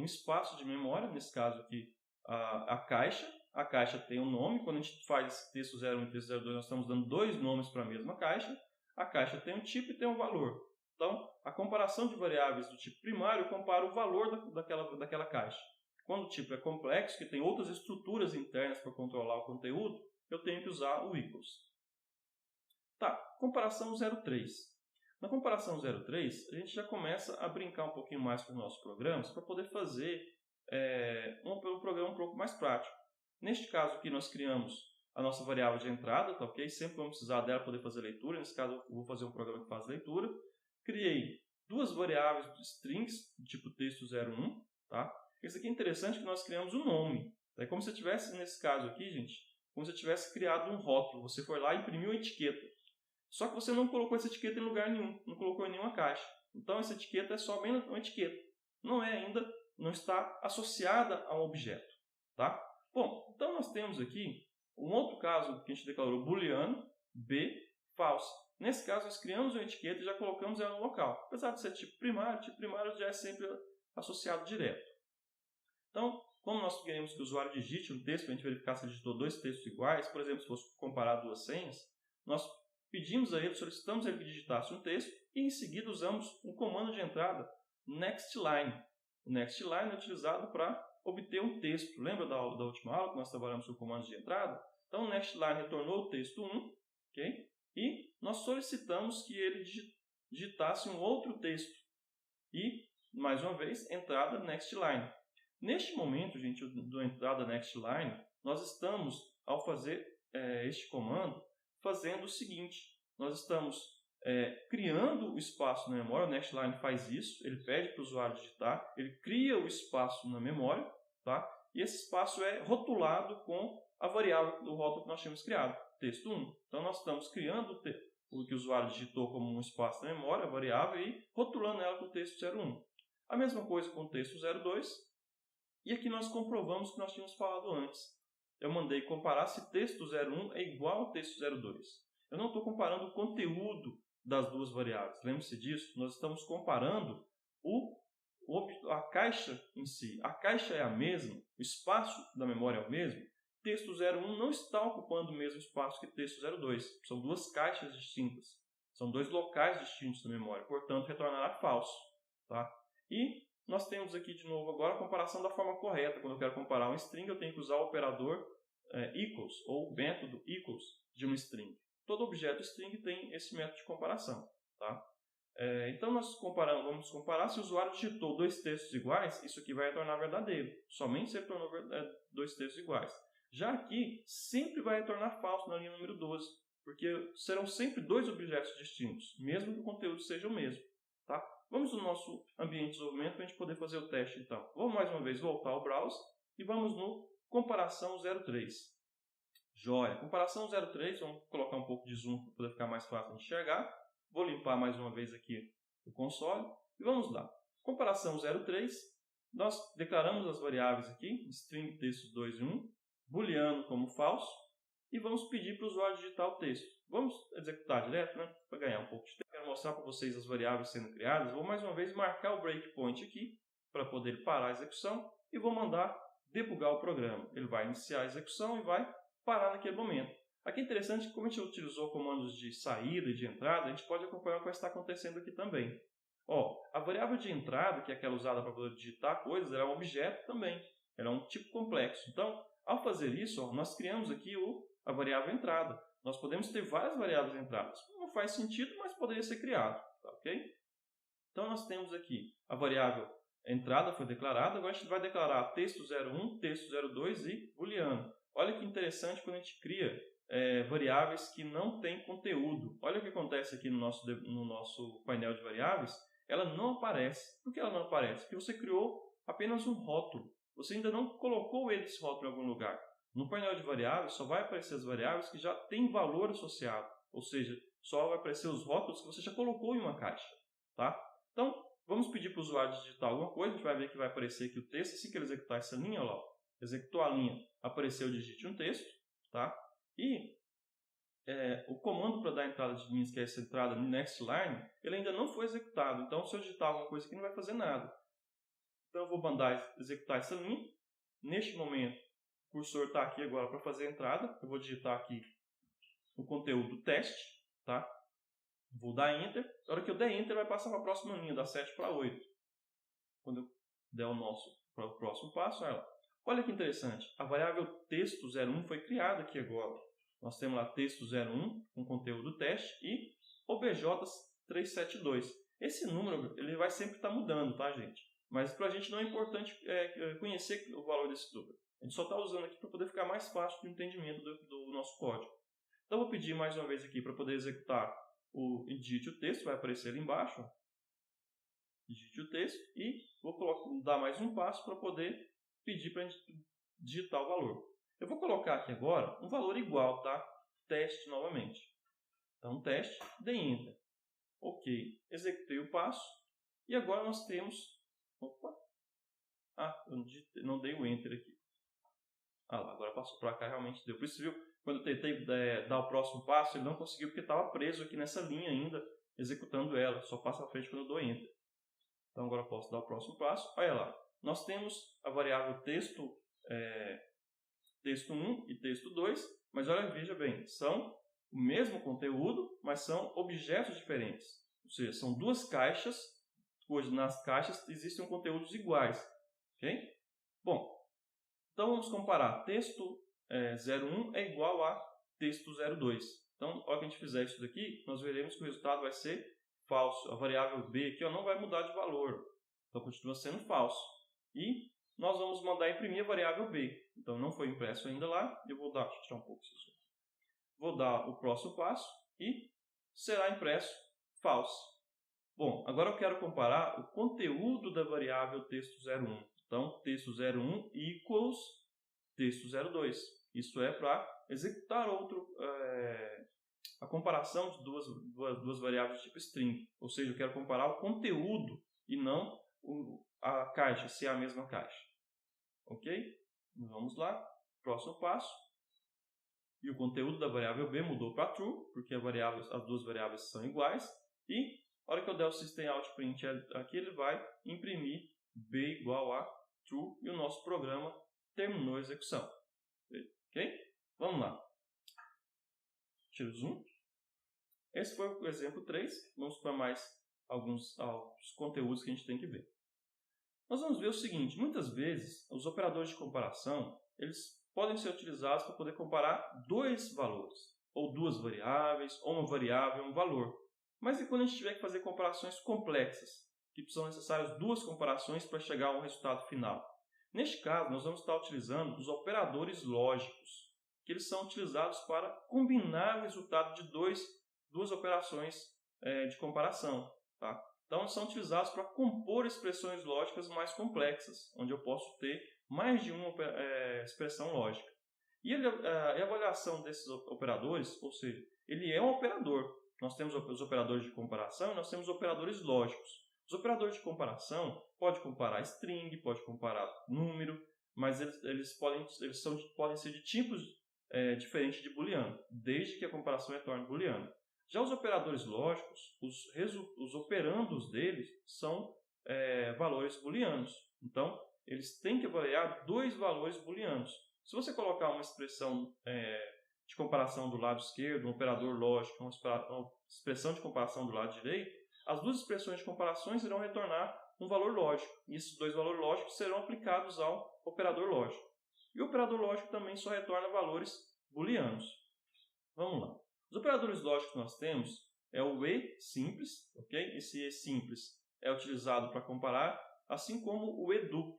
espaço de memória, nesse caso aqui a caixa. A caixa tem um nome, quando a gente faz esse texto 01 e texto 02, nós estamos dando dois nomes para a mesma caixa. A caixa tem um tipo e tem um valor. Então, a comparação de variáveis do tipo primário, eu comparo o valor daquela caixa. Quando o tipo é complexo, que tem outras estruturas internas para controlar o conteúdo, eu tenho que usar o equals. Tá, comparação 03. Na comparação 03, a gente já começa a brincar um pouquinho mais com os nossos programas para poder fazer um programa um pouco mais prático. Neste caso aqui, nós criamos a nossa variável de entrada, tá ok? Sempre vamos precisar dela para poder fazer leitura. Nesse caso, eu vou fazer um programa que faz leitura. Criei duas variáveis de strings, do tipo texto 01. Tá? Isso aqui é interessante que nós criamos um nome. É como se eu tivesse, nesse caso aqui, gente, como se eu tivesse criado um rótulo. Você foi lá e imprimiu uma etiqueta. Só que você não colocou essa etiqueta em lugar nenhum, não colocou em nenhuma caixa. Então, essa etiqueta é só uma etiqueta. Não está associada a um objeto. Tá? Bom, então nós temos aqui um outro caso que a gente declarou booleano, B, falso. Nesse caso, nós criamos uma etiqueta e já colocamos ela no local. Apesar de ser tipo primário já é sempre associado direto. Então, como nós queremos que o usuário digite um texto, para a gente verificar se ele digitou dois textos iguais, por exemplo, se fosse comparar duas senhas, nós pedimos a ele, solicitamos a ele que digitasse um texto e em seguida usamos um comando de entrada nextLine. O nextLine é utilizado para obter um texto. Lembra da última aula que nós trabalhamos com comandos de entrada? Então, o nextLine retornou o texto 1, ok? E nós solicitamos que ele digitasse um outro texto. E, mais uma vez, entrada nextLine. Neste momento, gente, do entrada nextLine, nós estamos, ao fazer este comando, fazendo o seguinte. Nós estamos criando o espaço na memória. O nextLine faz isso. Ele pede para o usuário digitar. Ele cria o espaço na memória. Tá? E esse espaço é rotulado com a variável do rótulo que nós tínhamos criado, texto 1. Então, nós estamos criando o que o usuário digitou como um espaço na memória, a variável, e rotulando ela com o texto 01. A mesma coisa com o texto 02. E aqui nós comprovamos o que nós tínhamos falado antes. Eu mandei comparar se texto 01 é igual ao texto 02. Eu não estou comparando o conteúdo das duas variáveis. Lembre-se disso, nós estamos comparando a caixa em si. A caixa é a mesma, o espaço da memória é o mesmo. Texto 01 não está ocupando o mesmo espaço que texto 02. São duas caixas distintas. São dois locais distintos da memória. Portanto, retornará falso. Tá? E nós temos aqui de novo agora a comparação da forma correta. Quando eu quero comparar uma string, eu tenho que usar o operador equals, ou o método equals de uma string. Todo objeto string tem esse método de comparação. Tá? Então, nós vamos comparar se o usuário digitou dois textos iguais, isso aqui vai retornar verdadeiro. Somente se ele tornou dois textos iguais. Já aqui, sempre vai retornar falso na linha número 12, porque serão sempre dois objetos distintos, mesmo que o conteúdo seja o mesmo. Tá? Vamos no nosso ambiente de desenvolvimento para a gente poder fazer o teste, então. Vamos mais uma vez voltar ao browser e vamos no comparação 03. Joia. Comparação 03, vamos colocar um pouco de zoom para poder ficar mais fácil de enxergar. Vou limpar mais uma vez aqui o console e vamos lá. Comparação 03, nós declaramos as variáveis aqui, string textos 2 e 1, booleano como falso, e vamos pedir para o usuário digitar o texto. Vamos executar direto, né? Para ganhar um pouco de tempo. Quero mostrar para vocês as variáveis sendo criadas. Vou mais uma vez marcar o breakpoint aqui, para poder parar a execução, e vou mandar debugar o programa. Ele vai iniciar a execução e vai parar naquele momento. Aqui é interessante que, como a gente utilizou comandos de saída e de entrada, a gente pode acompanhar o que está acontecendo aqui também. A variável de entrada, que é aquela usada para poder digitar coisas, ela é um objeto também. Ela é um tipo complexo. Então, ao fazer isso, nós criamos aqui a variável entrada. Nós podemos ter várias variáveis entradas. Não faz sentido, mas poderia ser criado. Tá, ok? Então, nós temos aqui a variável entrada foi declarada. Agora, a gente vai declarar texto 01, texto 02 e booleano. Olha que interessante quando a gente cria variáveis que não têm conteúdo. Olha o que acontece aqui no nosso painel de variáveis. Ela não aparece. Por que ela não aparece? Porque você criou apenas um rótulo. Você ainda não colocou esse rótulo em algum lugar. No painel de variáveis, só vai aparecer as variáveis que já têm valor associado. Ou seja, só vai aparecer os rótulos que você já colocou em uma caixa. Tá? Então, vamos pedir para o usuário digitar alguma coisa. A gente vai ver que vai aparecer aqui o texto. Assim que ele executar essa linha, olha lá, executou a linha, apareceu digite um texto. Tá? E o comando para dar entrada de linhas, que é essa entrada no next line, ele ainda não foi executado. Então, se eu digitar alguma coisa aqui, não vai fazer nada. Então, eu vou mandar executar essa linha. Neste momento, o cursor está aqui agora para fazer a entrada. Eu vou digitar aqui o conteúdo teste. Tá? Vou dar Enter. Na hora que eu der Enter, vai passar para a próxima linha, da 7 para 8. Quando eu der o próximo passo, olha que interessante. A variável texto 01 foi criada aqui agora. Nós temos lá texto 01 com conteúdo teste e obj372. Esse número ele vai sempre estar mudando, tá, gente? Mas para a gente não é importante conhecer o valor desse número. A gente só está usando aqui para poder ficar mais fácil de entendimento do nosso código. Então, vou pedir mais uma vez aqui para poder executar digite o texto, vai aparecer ali embaixo. Digite o texto e vou dar mais um passo para poder pedir para a gente digitar o valor. Eu vou colocar aqui agora um valor igual, tá? Teste novamente. Então, teste, dê Enter. Ok, executei o passo. E agora nós temos... Opa! Eu não dei o Enter aqui. Lá, agora passou para cá, realmente deu. Por isso, viu? Quando eu tentei dar o próximo passo, ele não conseguiu porque estava preso aqui nessa linha ainda, executando ela. Só passa à frente quando eu dou Enter. Então, agora eu posso dar o próximo passo. Olha lá. Nós temos a variável texto 1 e texto 2, mas olha, veja bem, são o mesmo conteúdo, mas são objetos diferentes. Ou seja, são duas caixas, hoje nas caixas existem conteúdos iguais. Ok? Bom, então vamos comparar. Texto 01 é igual a texto 02. Então, na hora que a gente fizer isso daqui, nós veremos que o resultado vai ser falso. A variável b aqui não vai mudar de valor. Então, continua sendo falso. E nós vamos mandar imprimir a variável b. Então, não foi impresso ainda lá. Eu vou deixa eu tirar um pouco isso. Vou dar o próximo passo e será impresso falso. Bom, agora eu quero comparar o conteúdo da variável texto 01. Então, texto 01 equals texto 02. Isso é para executar outro a comparação de duas variáveis de tipo string, ou seja, eu quero comparar o conteúdo e não a caixa, se é a mesma caixa. Ok? Vamos lá, próximo passo. E o conteúdo da variável b mudou para true, porque as duas variáveis são iguais. E, na hora que eu der o systemoutprint aqui, ele vai imprimir b igual a true e o nosso programa terminou a execução. Ok? Vamos lá. Tira o zoom. Esse foi o exemplo 3. Vamos para mais alguns conteúdos que a gente tem que ver. Nós vamos ver o seguinte. Muitas vezes, os operadores de comparação, eles podem ser utilizados para poder comparar dois valores, ou duas variáveis, ou uma variável e um valor. Mas e quando a gente tiver que fazer comparações complexas, que são necessárias duas comparações para chegar a um resultado final? Neste caso, nós vamos estar utilizando os operadores lógicos, que eles são utilizados para combinar o resultado de duas operações de comparação. Tá? Então, eles são utilizados para compor expressões lógicas mais complexas, onde eu posso ter mais de uma expressão lógica. E a avaliação desses operadores, ou seja, ele é um operador. Nós temos os operadores de comparação e nós temos operadores lógicos. Os operadores de comparação podem comparar string, pode comparar número, mas eles podem ser de tipos diferentes de booleano, desde que a comparação retorne booleano. Já os operadores lógicos, os operandos deles são valores booleanos. Então, eles têm que avaliar dois valores booleanos. Se você colocar uma expressão de comparação do lado esquerdo, um operador lógico, uma expressão de comparação do lado direito, as duas expressões de comparações irão retornar um valor lógico. E esses dois valores lógicos serão aplicados ao operador lógico. E o operador lógico também só retorna valores booleanos. Vamos lá. Os operadores lógicos que nós temos é o e simples, ok? Esse e simples é utilizado para comparar, assim como o e duplo.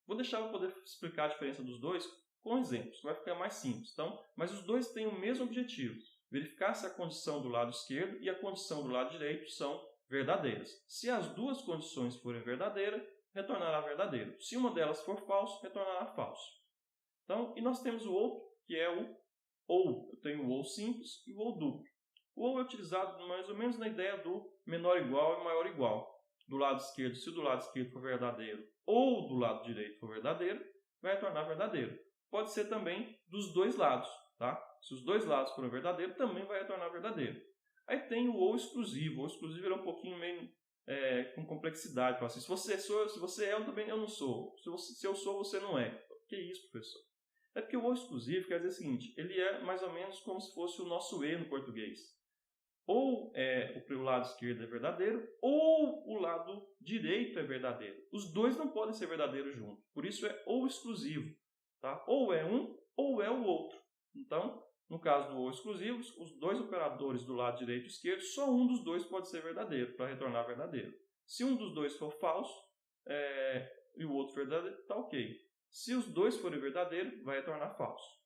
Vou deixar para poder explicar a diferença dos dois com exemplos, vai ficar mais simples. Então, mas os dois têm o mesmo objetivo, verificar se a condição do lado esquerdo e a condição do lado direito são verdadeiras. Se as duas condições forem verdadeiras, retornará verdadeiro. Se uma delas for falso, retornará falso. Então, e nós temos o outro, que é o ou. Eu tenho o ou simples e o ou duplo. O ou é utilizado mais ou menos na ideia do menor igual e maior igual. Do lado esquerdo, se do lado esquerdo for verdadeiro ou do lado direito for verdadeiro, vai retornar verdadeiro. Pode ser também dos dois lados. Tá? Se os dois lados forem verdadeiros, também vai retornar verdadeiro. Aí tem o ou exclusivo. O ou exclusivo é um pouquinho meio com complexidade. Assim, se você é, eu também eu não sou. Se eu sou, você não é. Que isso, professor? É porque o ou exclusivo quer dizer o seguinte, ele é mais ou menos como se fosse o nosso e no português. Ou o lado esquerdo é verdadeiro, ou o lado direito é verdadeiro. Os dois não podem ser verdadeiros juntos. Por isso é ou exclusivo. Tá? Ou é um, ou é o outro. Então, no caso do ou exclusivo, os dois operadores do lado direito e esquerdo, só um dos dois pode ser verdadeiro, para retornar verdadeiro. Se um dos dois for falso e o outro verdadeiro, está ok. Se os dois forem verdadeiros, vai retornar falso.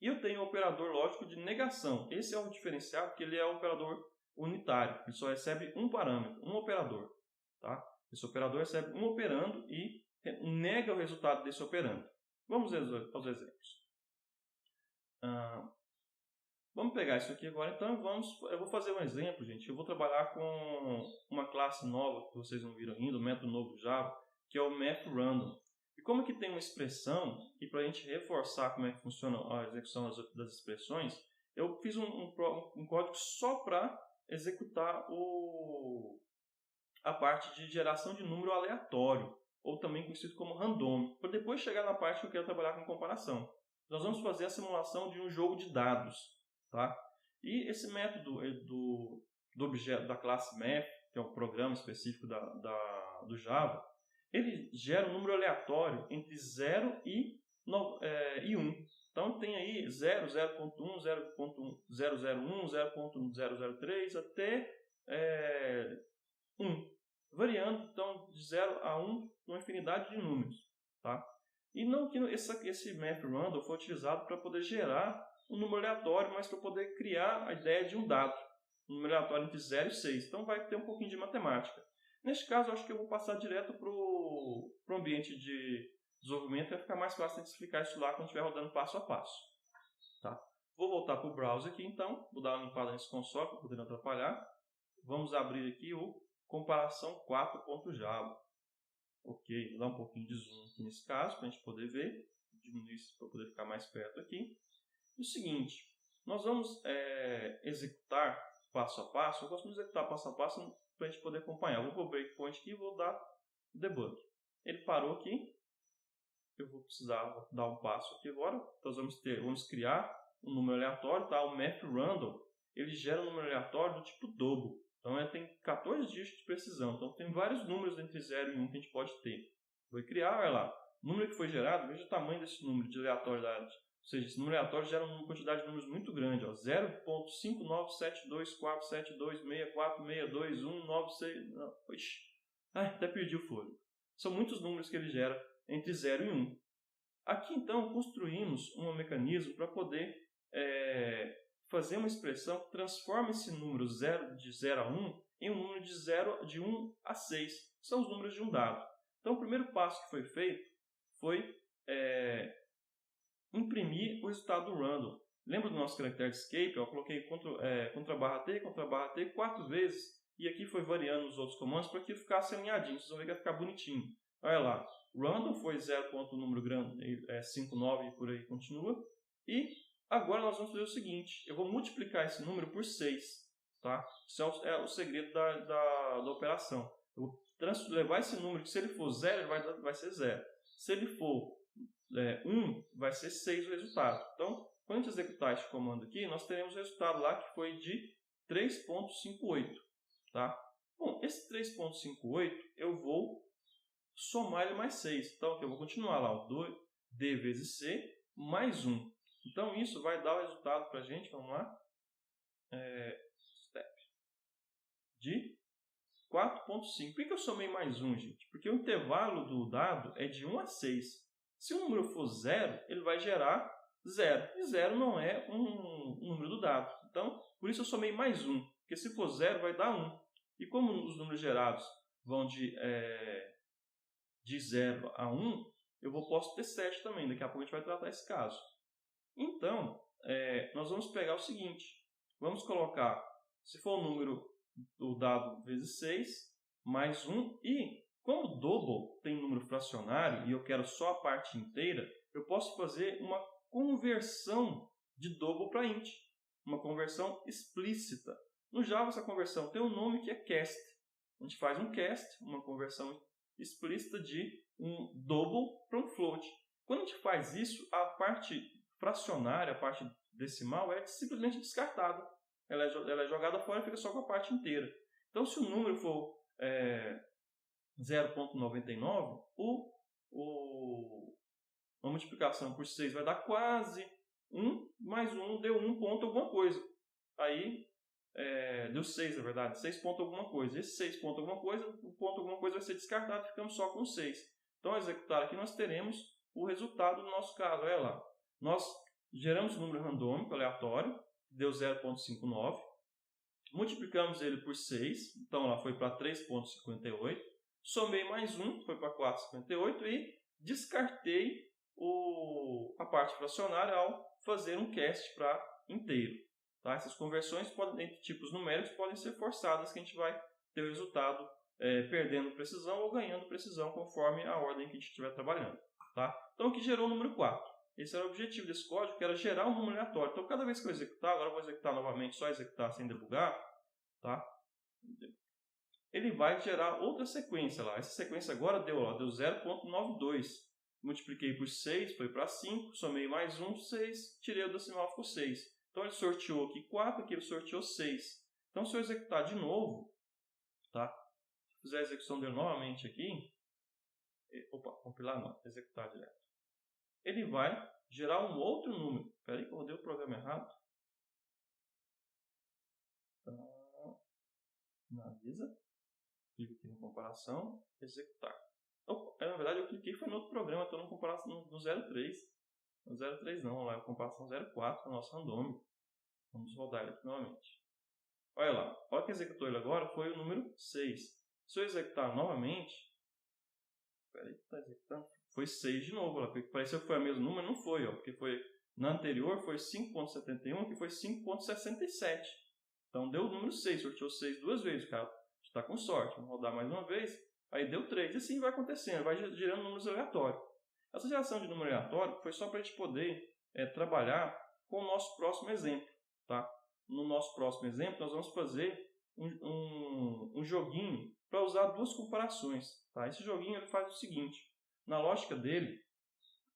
E eu tenho o operador lógico de negação. Esse é o diferencial, porque ele é um operador unitário. Ele só recebe um parâmetro, um operador. Tá? Esse operador recebe um operando e nega o resultado desse operando. Vamos aos exemplos. Vamos pegar isso aqui agora. Então, eu vou fazer um exemplo, gente. Eu vou trabalhar com uma classe nova, que vocês não viram ainda, um método novo do Java, que é o mathRandom. E como que tem uma expressão, e para a gente reforçar como é que funciona a execução das expressões, eu fiz um código só para executar a parte de geração de número aleatório, ou também conhecido como random, para depois chegar na parte que eu quero trabalhar com comparação. Nós vamos fazer a simulação de um jogo de dados. Tá? E esse método do objeto da classe math, que é um programa específico do Java, ele gera um número aleatório entre 0 e 1. Então tem aí 0, 0.1, 0.001, 0.003 até 1. Variando então de 0 a 1 uma infinidade de números. Tá? E não que esse mathRandom foi utilizado para poder gerar um número aleatório, mas para poder criar a ideia de um dado. Um número aleatório entre 0 e 6. Então vai ter um pouquinho de matemática. Neste caso, eu acho que eu vou passar direto para o ambiente de desenvolvimento, vai ficar mais fácil de explicar isso lá quando estiver rodando passo a passo. Tá? Vou voltar para o browser aqui, então. Vou dar uma limpada nesse console para poder não atrapalhar. Vamos abrir aqui o comparação 4.java. Ok, vou dar um pouquinho de zoom aqui nesse caso, para a gente poder ver. Diminuir isso para poder ficar mais perto aqui. E o seguinte, nós vamos executar passo a passo. Eu gosto de executar passo a passo para a gente poder acompanhar. Eu vou para o breakpoint aqui e vou dar debug. Ele parou aqui. Eu vou precisar dar um passo aqui agora. Então vamos criar um número aleatório, tá? O math_random, ele gera um número aleatório do tipo double. Então ele tem 14 dígitos de precisão. Então tem vários números entre 0 e 1 que a gente pode ter. Vou criar, olha lá. O número que foi gerado, veja o tamanho desse número de aleatoriedade. Ou seja, esse número aleatório gera uma quantidade de números muito grande. 0.597247264626462196196. Até perdi o fôlego. São muitos números que ele gera entre 0 e 1. Aqui, então, construímos um mecanismo para poder fazer uma expressão que transforma esse número de 0 a 1 em um número de 1 a 6. São os números de um dado. Então, o primeiro passo que foi feito foi imprimir o resultado do random. Lembra do nosso caractere de escape? Eu coloquei contra barra T 4 vezes. E aqui foi variando os outros comandos para que ficasse alinhadinho. Vocês vão ver que vai ficar bonitinho. Olha lá. Random foi 0. Número grande, 59 e por aí continua. E agora nós vamos fazer o seguinte. Eu vou multiplicar esse número por 6. Tá? Isso é o segredo da operação. Eu vou levar esse número, que se ele for 0, ele vai ser 0. Se ele for 1, vai ser 6 o resultado. Então, quando a gente executar esse comando aqui, nós teremos o resultado lá que foi de 3.58. Tá? Bom, esse 3.58 eu vou somar ele mais 6. Então, aqui eu vou continuar lá, o D vezes C mais 1. Então, isso vai dar o resultado para a gente, vamos lá, de 4.5. Por que eu somei mais 1, gente? Porque o intervalo do dado é de 1 a 6. Se o número for 0, ele vai gerar 0. E 0 não é um número do dado. Então, por isso eu somei mais 1. Porque se for 0, vai dar 1. E como os números gerados vão de 0 a 1, posso ter 7 também. Daqui a pouco a gente vai tratar esse caso. Então, nós vamos pegar o seguinte. Vamos colocar, se for o número do dado vezes 6, mais 1. E como double tem número fracionário e eu quero só a parte inteira, eu posso fazer uma conversão de double para int. Uma conversão explícita. No Java, essa conversão tem um nome que é cast. A gente faz um cast, uma conversão explícita de um double para um float. Quando a gente faz isso, a parte fracionária, a parte decimal, é simplesmente descartada. Ela é jogada fora e fica só com a parte inteira. Então, se o número for 0.99, a multiplicação por 6 vai dar quase 1, mais 1 deu 1 ponto alguma coisa. Aí, deu 6, na verdade, 6 ponto alguma coisa. Esse 6 ponto alguma coisa, o ponto alguma coisa vai ser descartado, ficamos só com 6. Então, ao executar aqui, nós teremos o resultado do nosso caso. Olha lá. Nós geramos um número randômico, aleatório, deu 0.59. Multiplicamos ele por 6, então ela foi para 3.58. Somei mais 1, foi para 4.58 e descartei a parte fracionária ao fazer um cast para inteiro. Tá? Essas conversões entre tipos numéricos podem ser forçadas, que a gente vai ter o resultado perdendo precisão ou ganhando precisão conforme a ordem que a gente estiver trabalhando. Tá? Então aqui gerou o número 4. Esse era o objetivo desse código, que era gerar um número aleatório. Então cada vez que eu executar, agora eu vou executar novamente, só executar sem debugar, tá? Ele vai gerar outra sequência lá. Essa sequência agora deu 0.92. Multipliquei por 6, foi para 5, somei mais 1, 6, tirei o decimal, ficou 6. Então ele sorteou aqui 4, aqui ele sorteou 6. Então se eu executar de novo, tá? Se eu fizer a execução dele novamente aqui, compilar não, executar direto. Ele vai gerar um outro número. Espera aí que eu rodei o programa errado. Finaliza. Clico aqui no comparação, executar. Na verdade, eu cliquei foi no outro programa, estou no comparação no 03. No 03 não, lá é a comparação 04, o nosso randômico. Vamos rodar ele aqui novamente. Olha lá, a hora que executou ele agora foi o número 6. Se eu executar novamente, espera aí que está executando, foi 6 de novo, lá, porque pareceu que foi o mesmo número, não foi, porque foi Na anterior foi 5,71, que foi 5,67. Então deu o número 6, sorteou 6 duas vezes, cara. Está com sorte, vamos rodar mais uma vez. Aí deu 3, e assim vai acontecendo, vai gerando números aleatórios. Essa geração de número aleatório foi só para a gente poder trabalhar com o nosso próximo exemplo. Tá? No nosso próximo exemplo, nós vamos fazer um joguinho para usar duas comparações. Tá? Esse joguinho ele faz o seguinte, na lógica dele,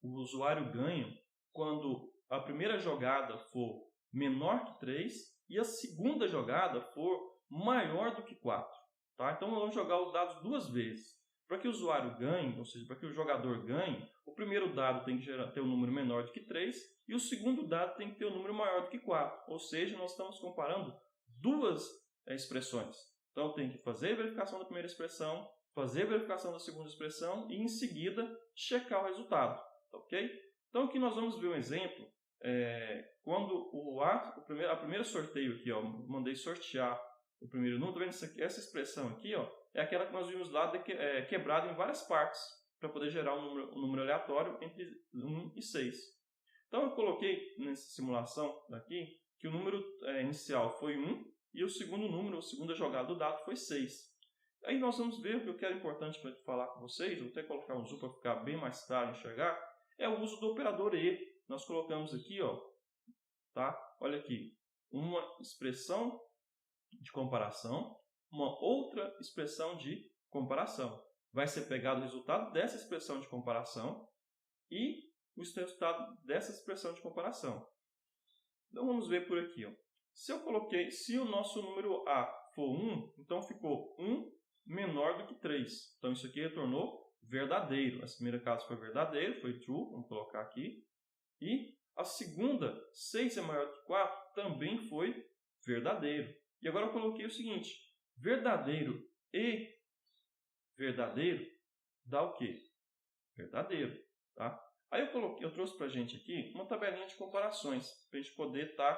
o usuário ganha quando a primeira jogada for menor que 3 e a segunda jogada for maior do que 4. Tá? Então, nós vamos jogar os dados duas vezes. Para que o usuário ganhe, ou seja, para que o jogador ganhe, o primeiro dado tem que ter um número menor do que 3 e o segundo dado tem que ter um número maior do que 4. Ou seja, nós estamos comparando duas expressões. Então, tem que fazer a verificação da primeira expressão, fazer a verificação da segunda expressão e, em seguida, checar o resultado. Ok? Então, aqui nós vamos ver um exemplo. Quando a primeira sorteio aqui, mandei sortear o primeiro número, tá vendo essa expressão aqui, é aquela que nós vimos lá quebrada em várias partes para poder gerar um número aleatório entre 1 e 6. Então eu coloquei nessa simulação daqui que o número inicial foi 1 e o segundo número, a segunda jogada do dado foi 6. Aí nós vamos ver o que eu quero importante para falar com vocês, vou até colocar um zoom para ficar bem mais claro enxergar, é o uso do operador E. Nós colocamos aqui, tá? Olha aqui, uma expressão de comparação, uma outra expressão de comparação. Vai ser pegado o resultado dessa expressão de comparação e o resultado dessa expressão de comparação. Então vamos ver por aqui. Se o nosso número A for 1, então ficou 1 menor do que 3. Então isso aqui retornou verdadeiro. Esse primeiro caso foi verdadeiro, foi true, vamos colocar aqui. E a segunda, 6 é maior do que 4, também foi verdadeiro. E agora eu coloquei o seguinte, verdadeiro e verdadeiro dá o quê? Verdadeiro. Tá? Aí eu trouxe para a gente aqui uma tabelinha de comparações, para a gente poder estar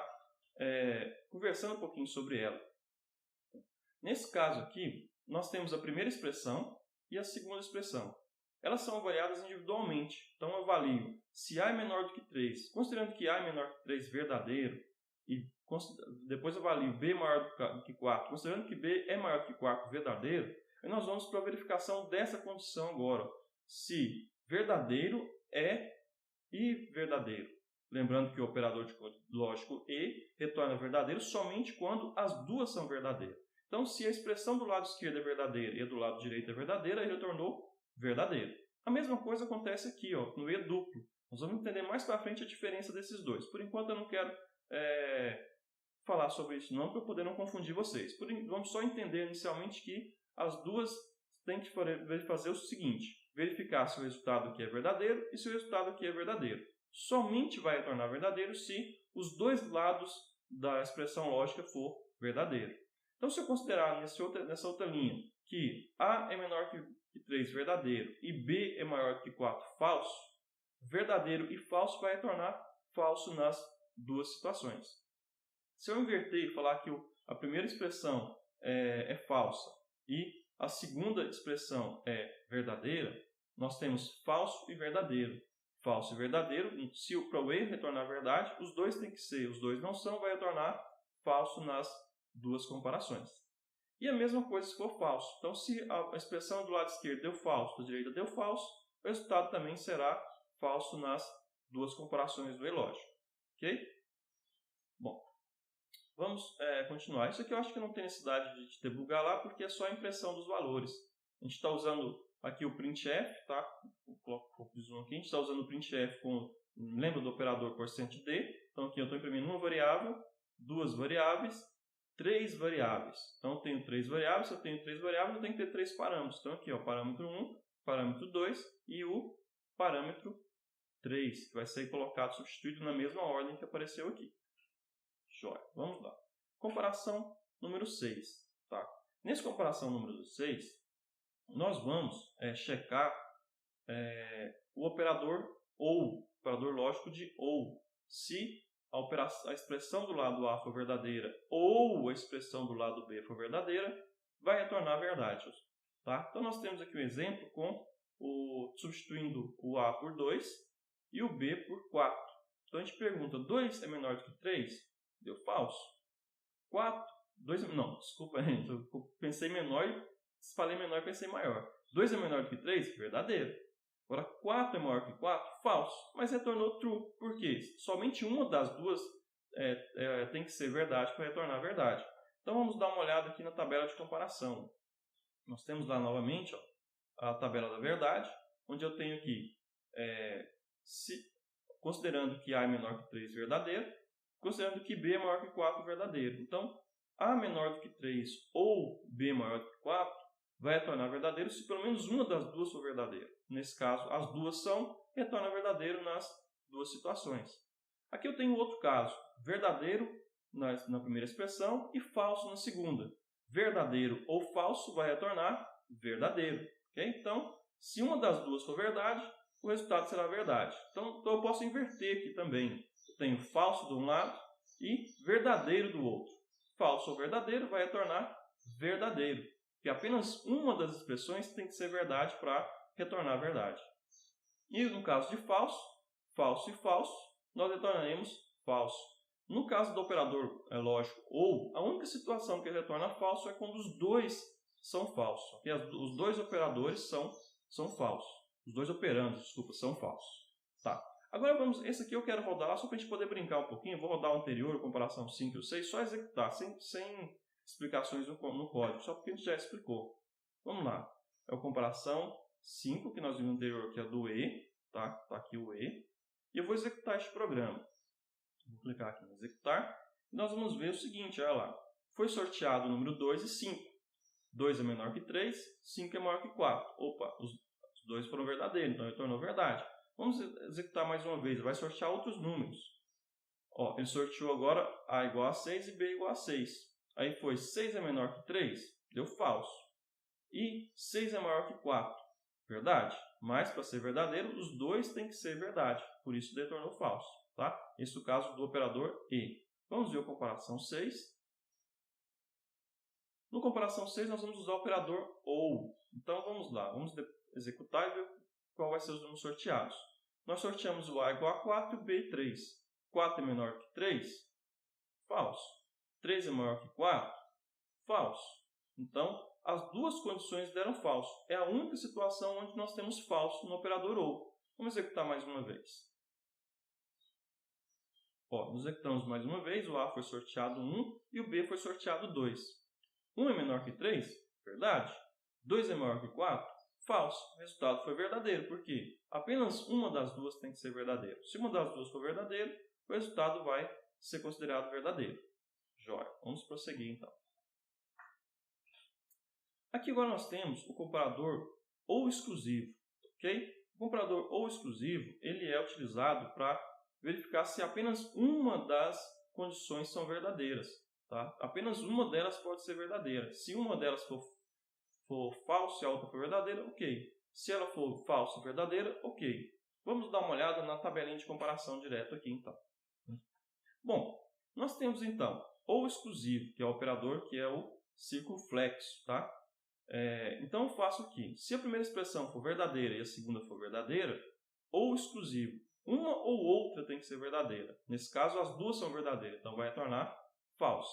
conversando um pouquinho sobre ela. Nesse caso aqui, nós temos a primeira expressão e a segunda expressão. Elas são avaliadas individualmente. Então, eu avalio se A é menor do que 3, considerando que A é menor que 3 verdadeiro, e depois eu avalio B maior do que 4, considerando que B é maior do que 4 verdadeiro, aí nós vamos para a verificação dessa condição agora. Se verdadeiro é e verdadeiro. Lembrando que o operador lógico E retorna verdadeiro somente quando as duas são verdadeiras. Então, se a expressão do lado esquerdo é verdadeira e a do lado direito é verdadeira, ele retornou verdadeiro. A mesma coisa acontece aqui, no E duplo. Nós vamos entender mais para frente a diferença desses dois. Por enquanto, eu não quero falar sobre isso não, para eu poder não confundir vocês. Vamos só entender inicialmente que as duas têm que fazer o seguinte, verificar se o resultado aqui é verdadeiro e se o resultado aqui é verdadeiro. Somente vai retornar verdadeiro se os dois lados da expressão lógica for verdadeiro. Então, se eu considerar nessa outra linha que A é menor que 3 verdadeiro e B é maior que 4 falso, verdadeiro e falso vai retornar falso nas duas situações. Se eu inverter e falar que a primeira expressão é falsa e a segunda expressão é verdadeira, nós temos falso e verdadeiro. Falso e verdadeiro, se para o E retornar verdade, os dois têm que ser, os dois não são, vai retornar falso nas duas comparações. E a mesma coisa se for falso. Então, se a expressão do lado esquerdo deu falso, da direita deu falso, o resultado também será falso nas duas comparações do E lógico. Ok? Bom, vamos continuar. Isso aqui eu acho que não tem necessidade de debugar lá, porque é só a impressão dos valores. A gente está usando aqui o printf, tá? Vou colocar um pouco de zoom aqui. A gente está usando o printf lembra do operador %d? Então, aqui eu estou imprimindo uma variável, duas variáveis, 3 variáveis. Então, eu tenho 3 variáveis. Se eu tenho 3 variáveis, eu tenho que ter 3 parâmetros. Então, aqui, parâmetro 1, parâmetro 2 e o parâmetro 3, que vai ser colocado, substituído na mesma ordem que apareceu aqui. Jóia. Vamos lá. Comparação número 6. Tá? Nessa comparação número 6, nós vamos checar o operador OU, operador lógico de OU. Se a expressão do lado A for verdadeira ou a expressão do lado B for verdadeira, vai retornar verdade. Tá? Então, nós temos aqui um exemplo substituindo o A por 2 e o B por 4. Então a gente pergunta, 2 é menor do que 3? Deu falso. 4, 2, não, desculpa, gente, eu pensei menor, falei menor e pensei maior. 2 é menor do que 3? Verdadeiro. Agora 4 é maior que 4? Falso. Mas retornou true. Por quê? Somente uma das duas tem que ser verdade para retornar verdade. Então vamos dar uma olhada aqui na tabela de comparação. Nós temos lá novamente a tabela da verdade, onde eu tenho aqui, considerando que A é menor que 3, verdadeiro, considerando que B é maior que 4, verdadeiro. Então, A menor do que 3 ou B maior do que 4 vai retornar verdadeiro se pelo menos uma das duas for verdadeira. Nesse caso, as duas são, retorna verdadeiro nas duas situações. Aqui eu tenho outro caso, verdadeiro na primeira expressão e falso na segunda. Verdadeiro ou falso vai retornar verdadeiro. Okay? Então, se uma das duas for verdade, o resultado será verdade. Então eu posso inverter aqui também. Eu tenho falso de um lado e verdadeiro do outro. Falso ou verdadeiro vai retornar verdadeiro. Porque apenas uma das expressões tem que ser verdade para retornar verdade. E no caso de falso, falso e falso, nós retornaremos falso. No caso do operador lógico ou, a única situação que ele retorna falso é quando os dois são falsos. Okay? Os dois operadores são falsos. Os dois operandos, desculpa, são falsos. Tá. Agora vamos, esse aqui eu quero rodar lá só para a gente poder brincar um pouquinho. Eu vou rodar o anterior, comparação 5 e o 6, só executar, sem explicações no código, só porque a gente já explicou. Vamos lá. É a comparação 5, que nós vimos no anterior, que é do E. Tá aqui o E. E eu vou executar este programa. Vou clicar aqui em executar. E nós vamos ver o seguinte, olha lá. Foi sorteado o número 2 e 5. 2 é menor que 3, 5 é maior que 4. Opa, os dois foram verdadeiros, então retornou verdade. Vamos executar mais uma vez, vai sortear outros números. Ó, ele sorteou agora A igual a 6 e B igual a 6. Aí foi 6 é menor que 3, deu falso. E 6 é maior que 4, verdade. Mas para ser verdadeiro, os dois têm que ser verdade, por isso retornou falso. Tá? Esse é o caso do operador E. Vamos ver a comparação 6. No comparação 6, nós vamos usar o operador OU. Então, vamos lá. Vamos executar e ver qual vai ser os números sorteados. Nós sorteamos o A igual a 4 e o B 3. 4 é menor que 3? Falso. 3 é maior que 4? Falso. Então, as duas condições deram falso. É a única situação onde nós temos falso no operador OU. Vamos executar mais uma vez. Ó, nós executamos mais uma vez, o A foi sorteado 1 e o B foi sorteado 2. 1 é menor que 3? Verdade. 2 é maior que 4? Falso. O resultado foi verdadeiro. Por quê? Apenas uma das duas tem que ser verdadeira. Se uma das duas for verdadeira, o resultado vai ser considerado verdadeiro. Jóia. Vamos prosseguir então. Aqui agora nós temos o comparador ou exclusivo. Okay? O comparador ou exclusivo ele é utilizado para verificar se apenas uma das condições são verdadeiras. Tá? Apenas uma delas pode ser verdadeira. Se uma delas for falsa e a outra for verdadeira, ok. Se ela for falsa e verdadeira, ok. Vamos dar uma olhada na tabelinha de comparação direto aqui, então. Bom, nós temos, então, ou exclusivo, que é o operador, que é o círculo flexo. Tá? Então, eu faço aqui. Se a primeira expressão for verdadeira e a segunda for verdadeira, ou exclusivo, uma ou outra tem que ser verdadeira. Nesse caso, as duas são verdadeiras, então vai retornar falso.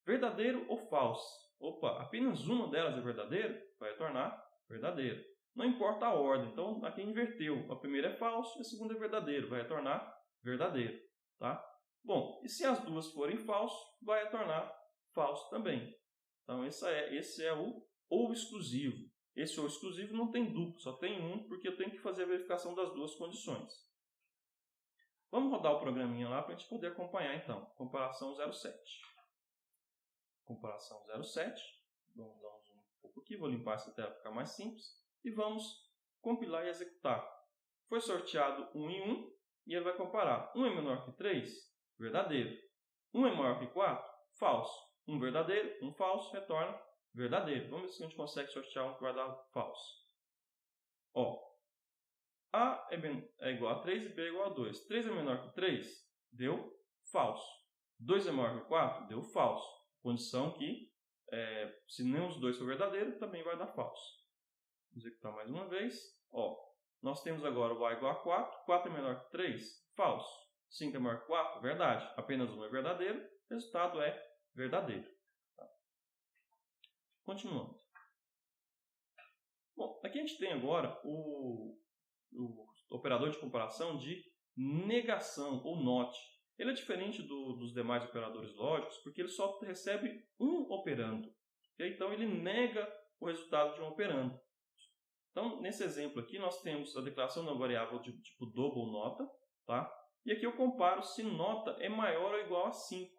Verdadeiro ou falso? Opa, apenas uma delas é verdadeira? Vai retornar verdadeiro. Não importa a ordem, então aqui inverteu. A primeira é falso e a segunda é verdadeiro, vai retornar verdadeiro. Tá? Bom, e se as duas forem falso, vai retornar falso também. Então esse é o ou exclusivo. Esse ou exclusivo não tem duplo, só tem um, porque eu tenho que fazer a verificação das duas condições. Vamos rodar o programinha lá para a gente poder acompanhar, então. Comparação 07. Comparação 07. Vamos dar um zoom um pouco aqui. Vou limpar essa tela para ficar mais simples. E vamos compilar e executar. Foi sorteado 1 em 1 e ele vai comparar. 1 é menor que 3? Verdadeiro. 1 é maior que 4? Falso. 1 verdadeiro, 1 falso, retorna verdadeiro. Vamos ver se a gente consegue sortear um que vai dar falso. Ó. A é igual a 3 e B é igual a 2. 3 é menor que 3? Deu falso. 2 é maior que 4? Deu falso. Condição que, se nenhum dos dois for verdadeiro, também vai dar falso. Vou executar mais uma vez. Ó, nós temos agora o A igual a 4. 4 é menor que 3? Falso. 5 é maior que 4? Verdade. Apenas um é verdadeiro, o resultado é verdadeiro. Tá? Continuando. Bom, aqui a gente tem agora o operador de comparação de negação, ou NOT. Ele é diferente dos demais operadores lógicos porque ele só recebe um operando. Okay? Então, ele nega o resultado de um operando. Então, nesse exemplo aqui, nós temos a declaração de uma variável de tipo double nota. Tá? E aqui eu comparo se nota é maior ou igual a 5.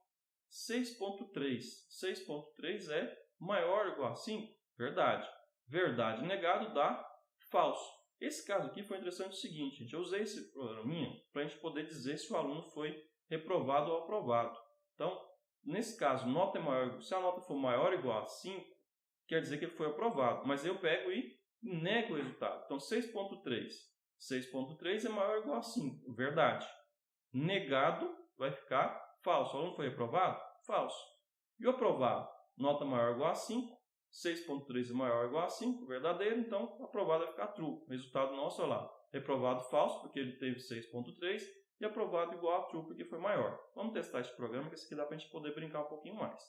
6.3. 6.3 é maior ou igual a 5? Verdade. Verdade negado dá falso. Esse caso aqui foi interessante o seguinte, gente. Eu usei esse programinha para a gente poder dizer se o aluno foi reprovado ou aprovado. Então, nesse caso, nota é maior, se a nota for maior ou igual a 5, quer dizer que ele foi aprovado. Mas eu pego e nego o resultado. Então, 6.3. 6.3 é maior ou igual a 5. Verdade. Negado vai ficar falso. O aluno foi reprovado? Falso. E o aprovado? Nota maior ou igual a 5. 6.3 é maior ou igual a 5, verdadeiro, então aprovado vai ficar true. O resultado nosso, olha lá, reprovado falso, porque ele teve 6.3, e aprovado igual a true, porque foi maior. Vamos testar esse programa, que esse aqui dá para a gente poder brincar um pouquinho mais.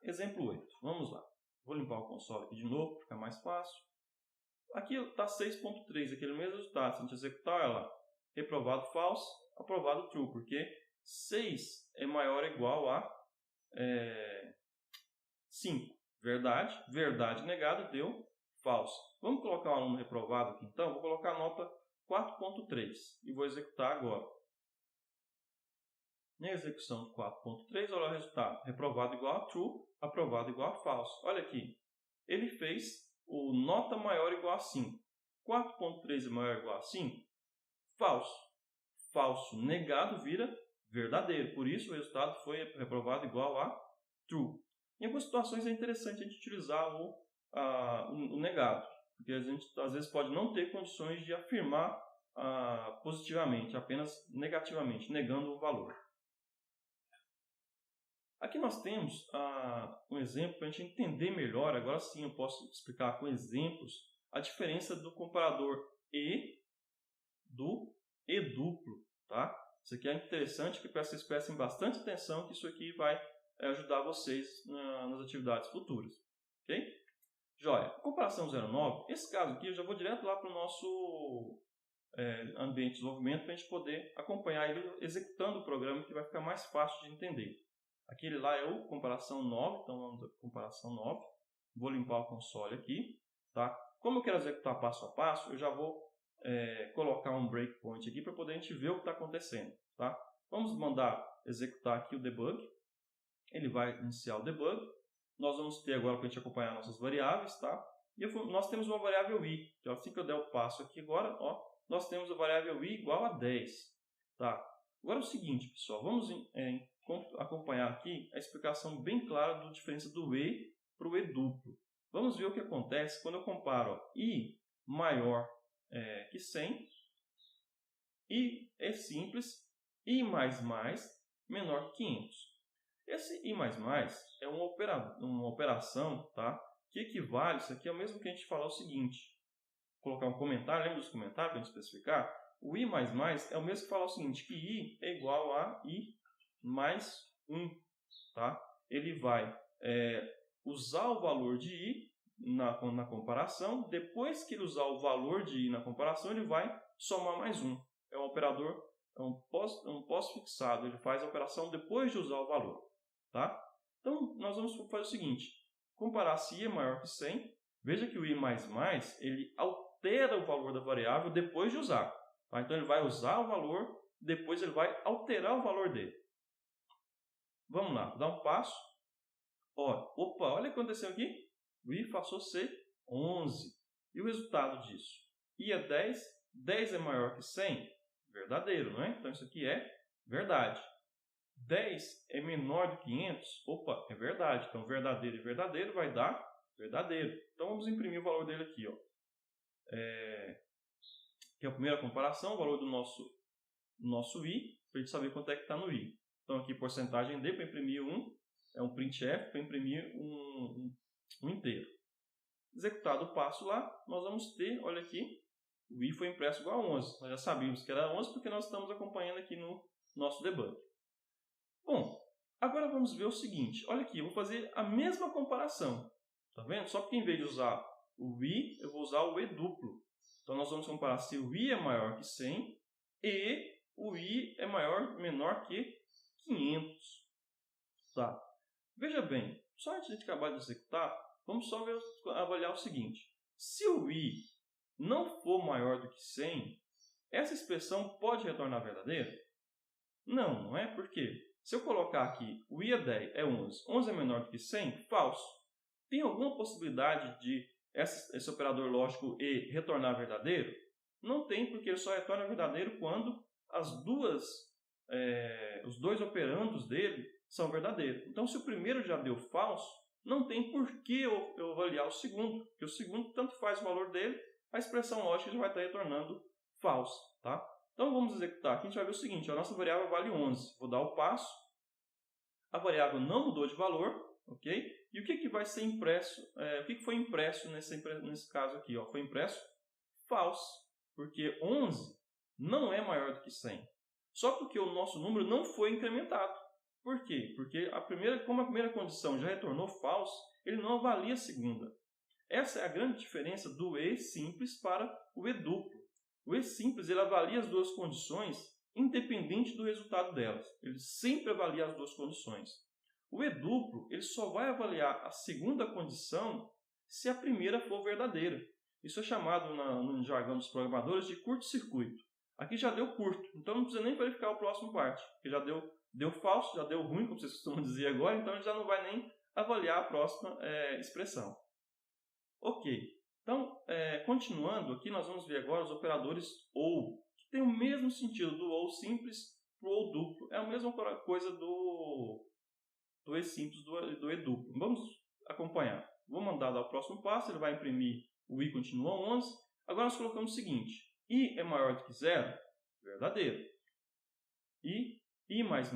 Exemplo 8, vamos lá. Vou limpar o console aqui de novo, para ficar mais fácil. Aqui está 6.3, aquele mesmo resultado. Se a gente executar, olha lá, reprovado falso, aprovado true, porque 6 é maior ou igual a 5. Verdade. Verdade negado deu falso. Vamos colocar o aluno reprovado aqui então? Vou colocar a nota 4.3 e vou executar agora. Na execução de 4.3, olha o resultado. Reprovado igual a true, aprovado igual a falso. Olha aqui. Ele fez o nota maior igual a 5. 4.3 é maior igual a 5? Falso. Falso negado vira verdadeiro. Por isso o resultado foi reprovado igual a true. Em algumas situações é interessante a gente utilizar o negado, porque a gente às vezes pode não ter condições de afirmar positivamente, apenas negativamente, negando o valor. Aqui nós temos um exemplo para a gente entender melhor, agora sim eu posso explicar com exemplos a diferença do comparador E do E duplo. Tá? Isso aqui é interessante que vocês prestem bastante atenção, que isso aqui vai ajudar vocês nas atividades futuras. Ok? Joia. Comparação 09. Esse caso aqui eu já vou direto lá para o nosso ambiente de desenvolvimento para a gente poder acompanhar ele executando o programa, que vai ficar mais fácil de entender. Aquele lá é o comparação 9, então vamos a comparação 9. Vou limpar o console aqui. Tá? Como eu quero executar passo a passo, eu já vou colocar um breakpoint aqui para poder a gente ver o que está acontecendo. Tá? Vamos mandar executar aqui o debug. Ele vai iniciar o debug. Nós vamos ter agora para a gente acompanhar nossas variáveis. Tá? E nós temos uma variável i. Então, assim que eu der o passo aqui agora, ó, nós temos a variável i igual a 10. Tá? Agora é o seguinte, pessoal. Vamos acompanhar aqui a explicação bem clara da diferença do e para o e duplo. Vamos ver o que acontece quando eu comparo i maior que 100, i é simples, i menor que 500. Esse i++ é uma operação, tá, que equivale, isso aqui é o mesmo que a gente falar o seguinte, vou colocar um comentário, lembra dos comentários para a gente especificar? O i++ é o mesmo que falar o seguinte, que i é igual a i mais 1. Tá? Ele vai usar o valor de i na comparação, depois que ele usar o valor de i na comparação, ele vai somar mais 1. É um operador, é um pós-fixado, ele faz a operação depois de usar o valor. Tá? Então, nós vamos fazer o seguinte, comparar se i é maior que 100, veja que o i++ ele altera o valor da variável depois de usar. Tá? Então, ele vai usar o valor, depois ele vai alterar o valor dele. Vamos lá, vou dar um passo. Olha o que aconteceu aqui. O i passou a ser 11. E o resultado disso? I é 10, 10 é maior que 100? Verdadeiro, não é? Então, isso aqui é verdade. 10 é menor do que 500? É verdade. Então, verdadeiro e verdadeiro vai dar verdadeiro. Então, vamos imprimir o valor dele aqui. Ó. Que é a primeira comparação, o valor do nosso i, para a gente saber quanto é que está no i. Então, aqui, porcentagem D para imprimir 1, é um printf para imprimir um inteiro. Executado o passo lá, nós vamos ter, olha aqui, O i foi impresso igual a 11. Nós já sabíamos que era 11 porque nós estamos acompanhando aqui no nosso debug. Bom, agora vamos ver o seguinte. Olha aqui, eu vou fazer a mesma comparação. Tá vendo? Só que em vez de usar o i, eu vou usar o e duplo. Então nós vamos comparar se o i é maior que 100 e o i é menor que 500. Tá? Veja bem, só antes de acabar de executar, vamos só avaliar o seguinte. Se o i não for maior do que 100, essa expressão pode retornar verdadeira? Não, não é? Por quê? Se eu colocar aqui o i é 10, é 11, 11 é menor do que 100, falso. Tem alguma possibilidade de esse operador lógico e retornar verdadeiro? Não tem, porque ele só retorna verdadeiro quando os dois operandos dele são verdadeiros. Então, se o primeiro já deu falso, não tem por que eu avaliar o segundo, porque o segundo tanto faz o valor dele, a expressão lógica já vai estar retornando falso. Tá? Então, vamos executar aqui, a gente vai ver o seguinte, a nossa variável vale 11. Vou dar o passo, a variável não mudou de valor, ok? E o que vai ser impresso? O que foi impresso nesse caso aqui? Ó? Foi impresso falso, porque 11 não é maior do que 100. Só porque o nosso número não foi incrementado. Por quê? Porque como a primeira condição já retornou falso, ele não avalia a segunda. Essa é a grande diferença do e simples para o e duplo. O e simples ele avalia as duas condições independente do resultado delas. Ele sempre avalia as duas condições. O e duplo ele só vai avaliar a segunda condição se a primeira for verdadeira. Isso é chamado no jargão dos programadores de curto-circuito. Aqui já deu curto, então não precisa nem verificar o próximo parte, porque já deu falso, já deu ruim, como vocês costumam dizer agora, então ele já não vai nem avaliar a próxima expressão. Ok, então continuando aqui, nós vamos ver agora os operadores OU, que tem o mesmo sentido do OU simples para o OU duplo. É a mesma coisa do E simples do E duplo. Vamos acompanhar. Vou mandar dar o próximo passo, ele vai imprimir o i continua 11. Agora nós colocamos o seguinte, i é maior do que 0, verdadeiro. I mais,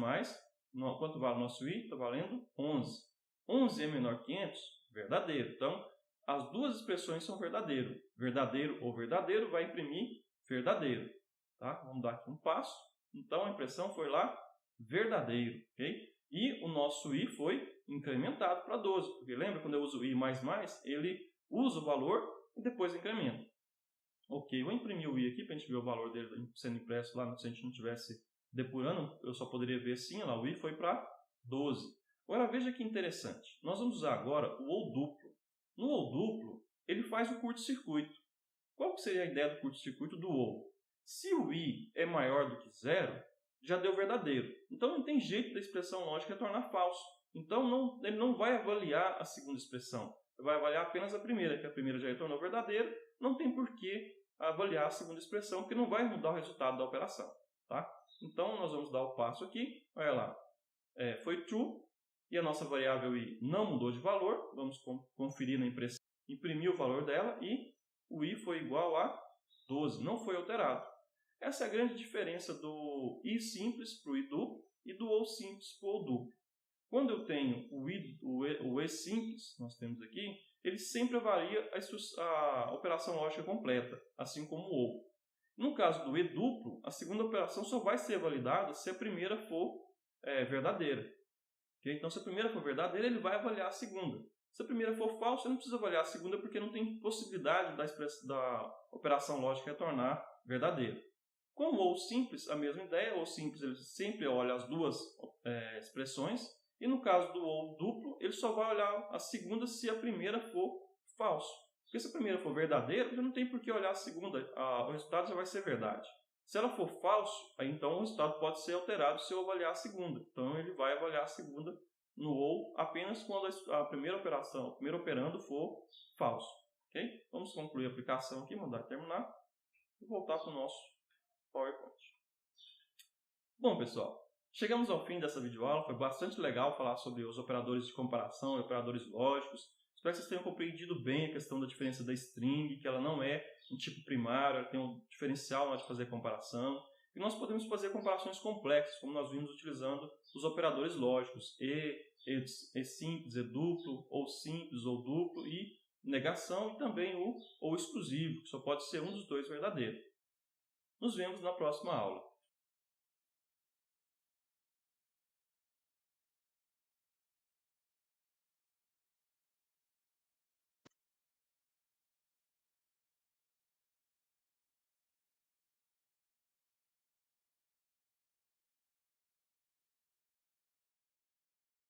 quanto vale o nosso i? Está valendo 11. 11 é menor que 500, verdadeiro. Então, as duas expressões são verdadeiro. Verdadeiro ou verdadeiro vai imprimir verdadeiro. Tá? Vamos dar aqui um passo. Então, a impressão foi lá verdadeiro. Okay? E o nosso i foi incrementado para 12. Porque lembra quando eu uso o i mais, ele usa o valor e depois incrementa. Ok, vou imprimir o i aqui para a gente ver o valor dele sendo impresso lá. Se a gente não estivesse depurando, eu só poderia ver sim, lá, o i foi para 12. Agora veja que interessante. Nós vamos usar agora o OU duplo. No OU duplo, ele faz o curto-circuito. Qual seria a ideia do curto-circuito do OU? Se o i é maior do que 0, já deu verdadeiro. Então não tem jeito da expressão lógica retornar falso. Então ele não vai avaliar a segunda expressão. Ele vai avaliar apenas a primeira, que a primeira já retornou verdadeiro. Não tem por que avaliar a segunda expressão, porque não vai mudar o resultado da operação. Tá? Então nós vamos dar o passo aqui. Olha lá. Foi true. E a nossa variável i não mudou de valor. Vamos conferir na impressão. Imprimiu o valor dela e o i foi igual a 12. Não foi alterado. Essa é a grande diferença do i simples para o i duplo e do ou simples para o ou duplo. Quando eu tenho o e simples, nós temos aqui, ele sempre avalia a operação lógica completa, assim como o ou. No caso do e duplo, a segunda operação só vai ser validada se a primeira for verdadeira. Okay? Então, se a primeira for verdadeira, ele vai avaliar a segunda. Se a primeira for falsa, ele não precisa avaliar a segunda porque não tem possibilidade da operação lógica retornar verdadeira. Com o ou simples, a mesma ideia. O ou simples ele sempre olha as duas expressões. E no caso do ou duplo, ele só vai olhar a segunda se a primeira for falso. Porque se a primeira for verdadeira, já não tem por que olhar a segunda. O resultado já vai ser verdade. Se ela for falso, aí então o resultado pode ser alterado se eu avaliar a segunda. Então ele vai avaliar a segunda no ou apenas quando a primeira operação, o primeiro operando for falso. Okay? Vamos concluir a aplicação aqui, mandar terminar e voltar para o nosso PowerPoint. Bom, pessoal, chegamos ao fim dessa videoaula. Foi bastante legal falar sobre os operadores de comparação e operadores lógicos. Espero que vocês tenham compreendido bem a questão da diferença da string, que ela não é um tipo primário, ela tem um diferencial na hora de fazer comparação. E nós podemos fazer comparações complexas, como nós vimos utilizando os operadores lógicos, e simples, e duplo, ou simples, ou duplo, e negação e também o ou exclusivo, que só pode ser um dos dois verdadeiro. Nos vemos na próxima aula.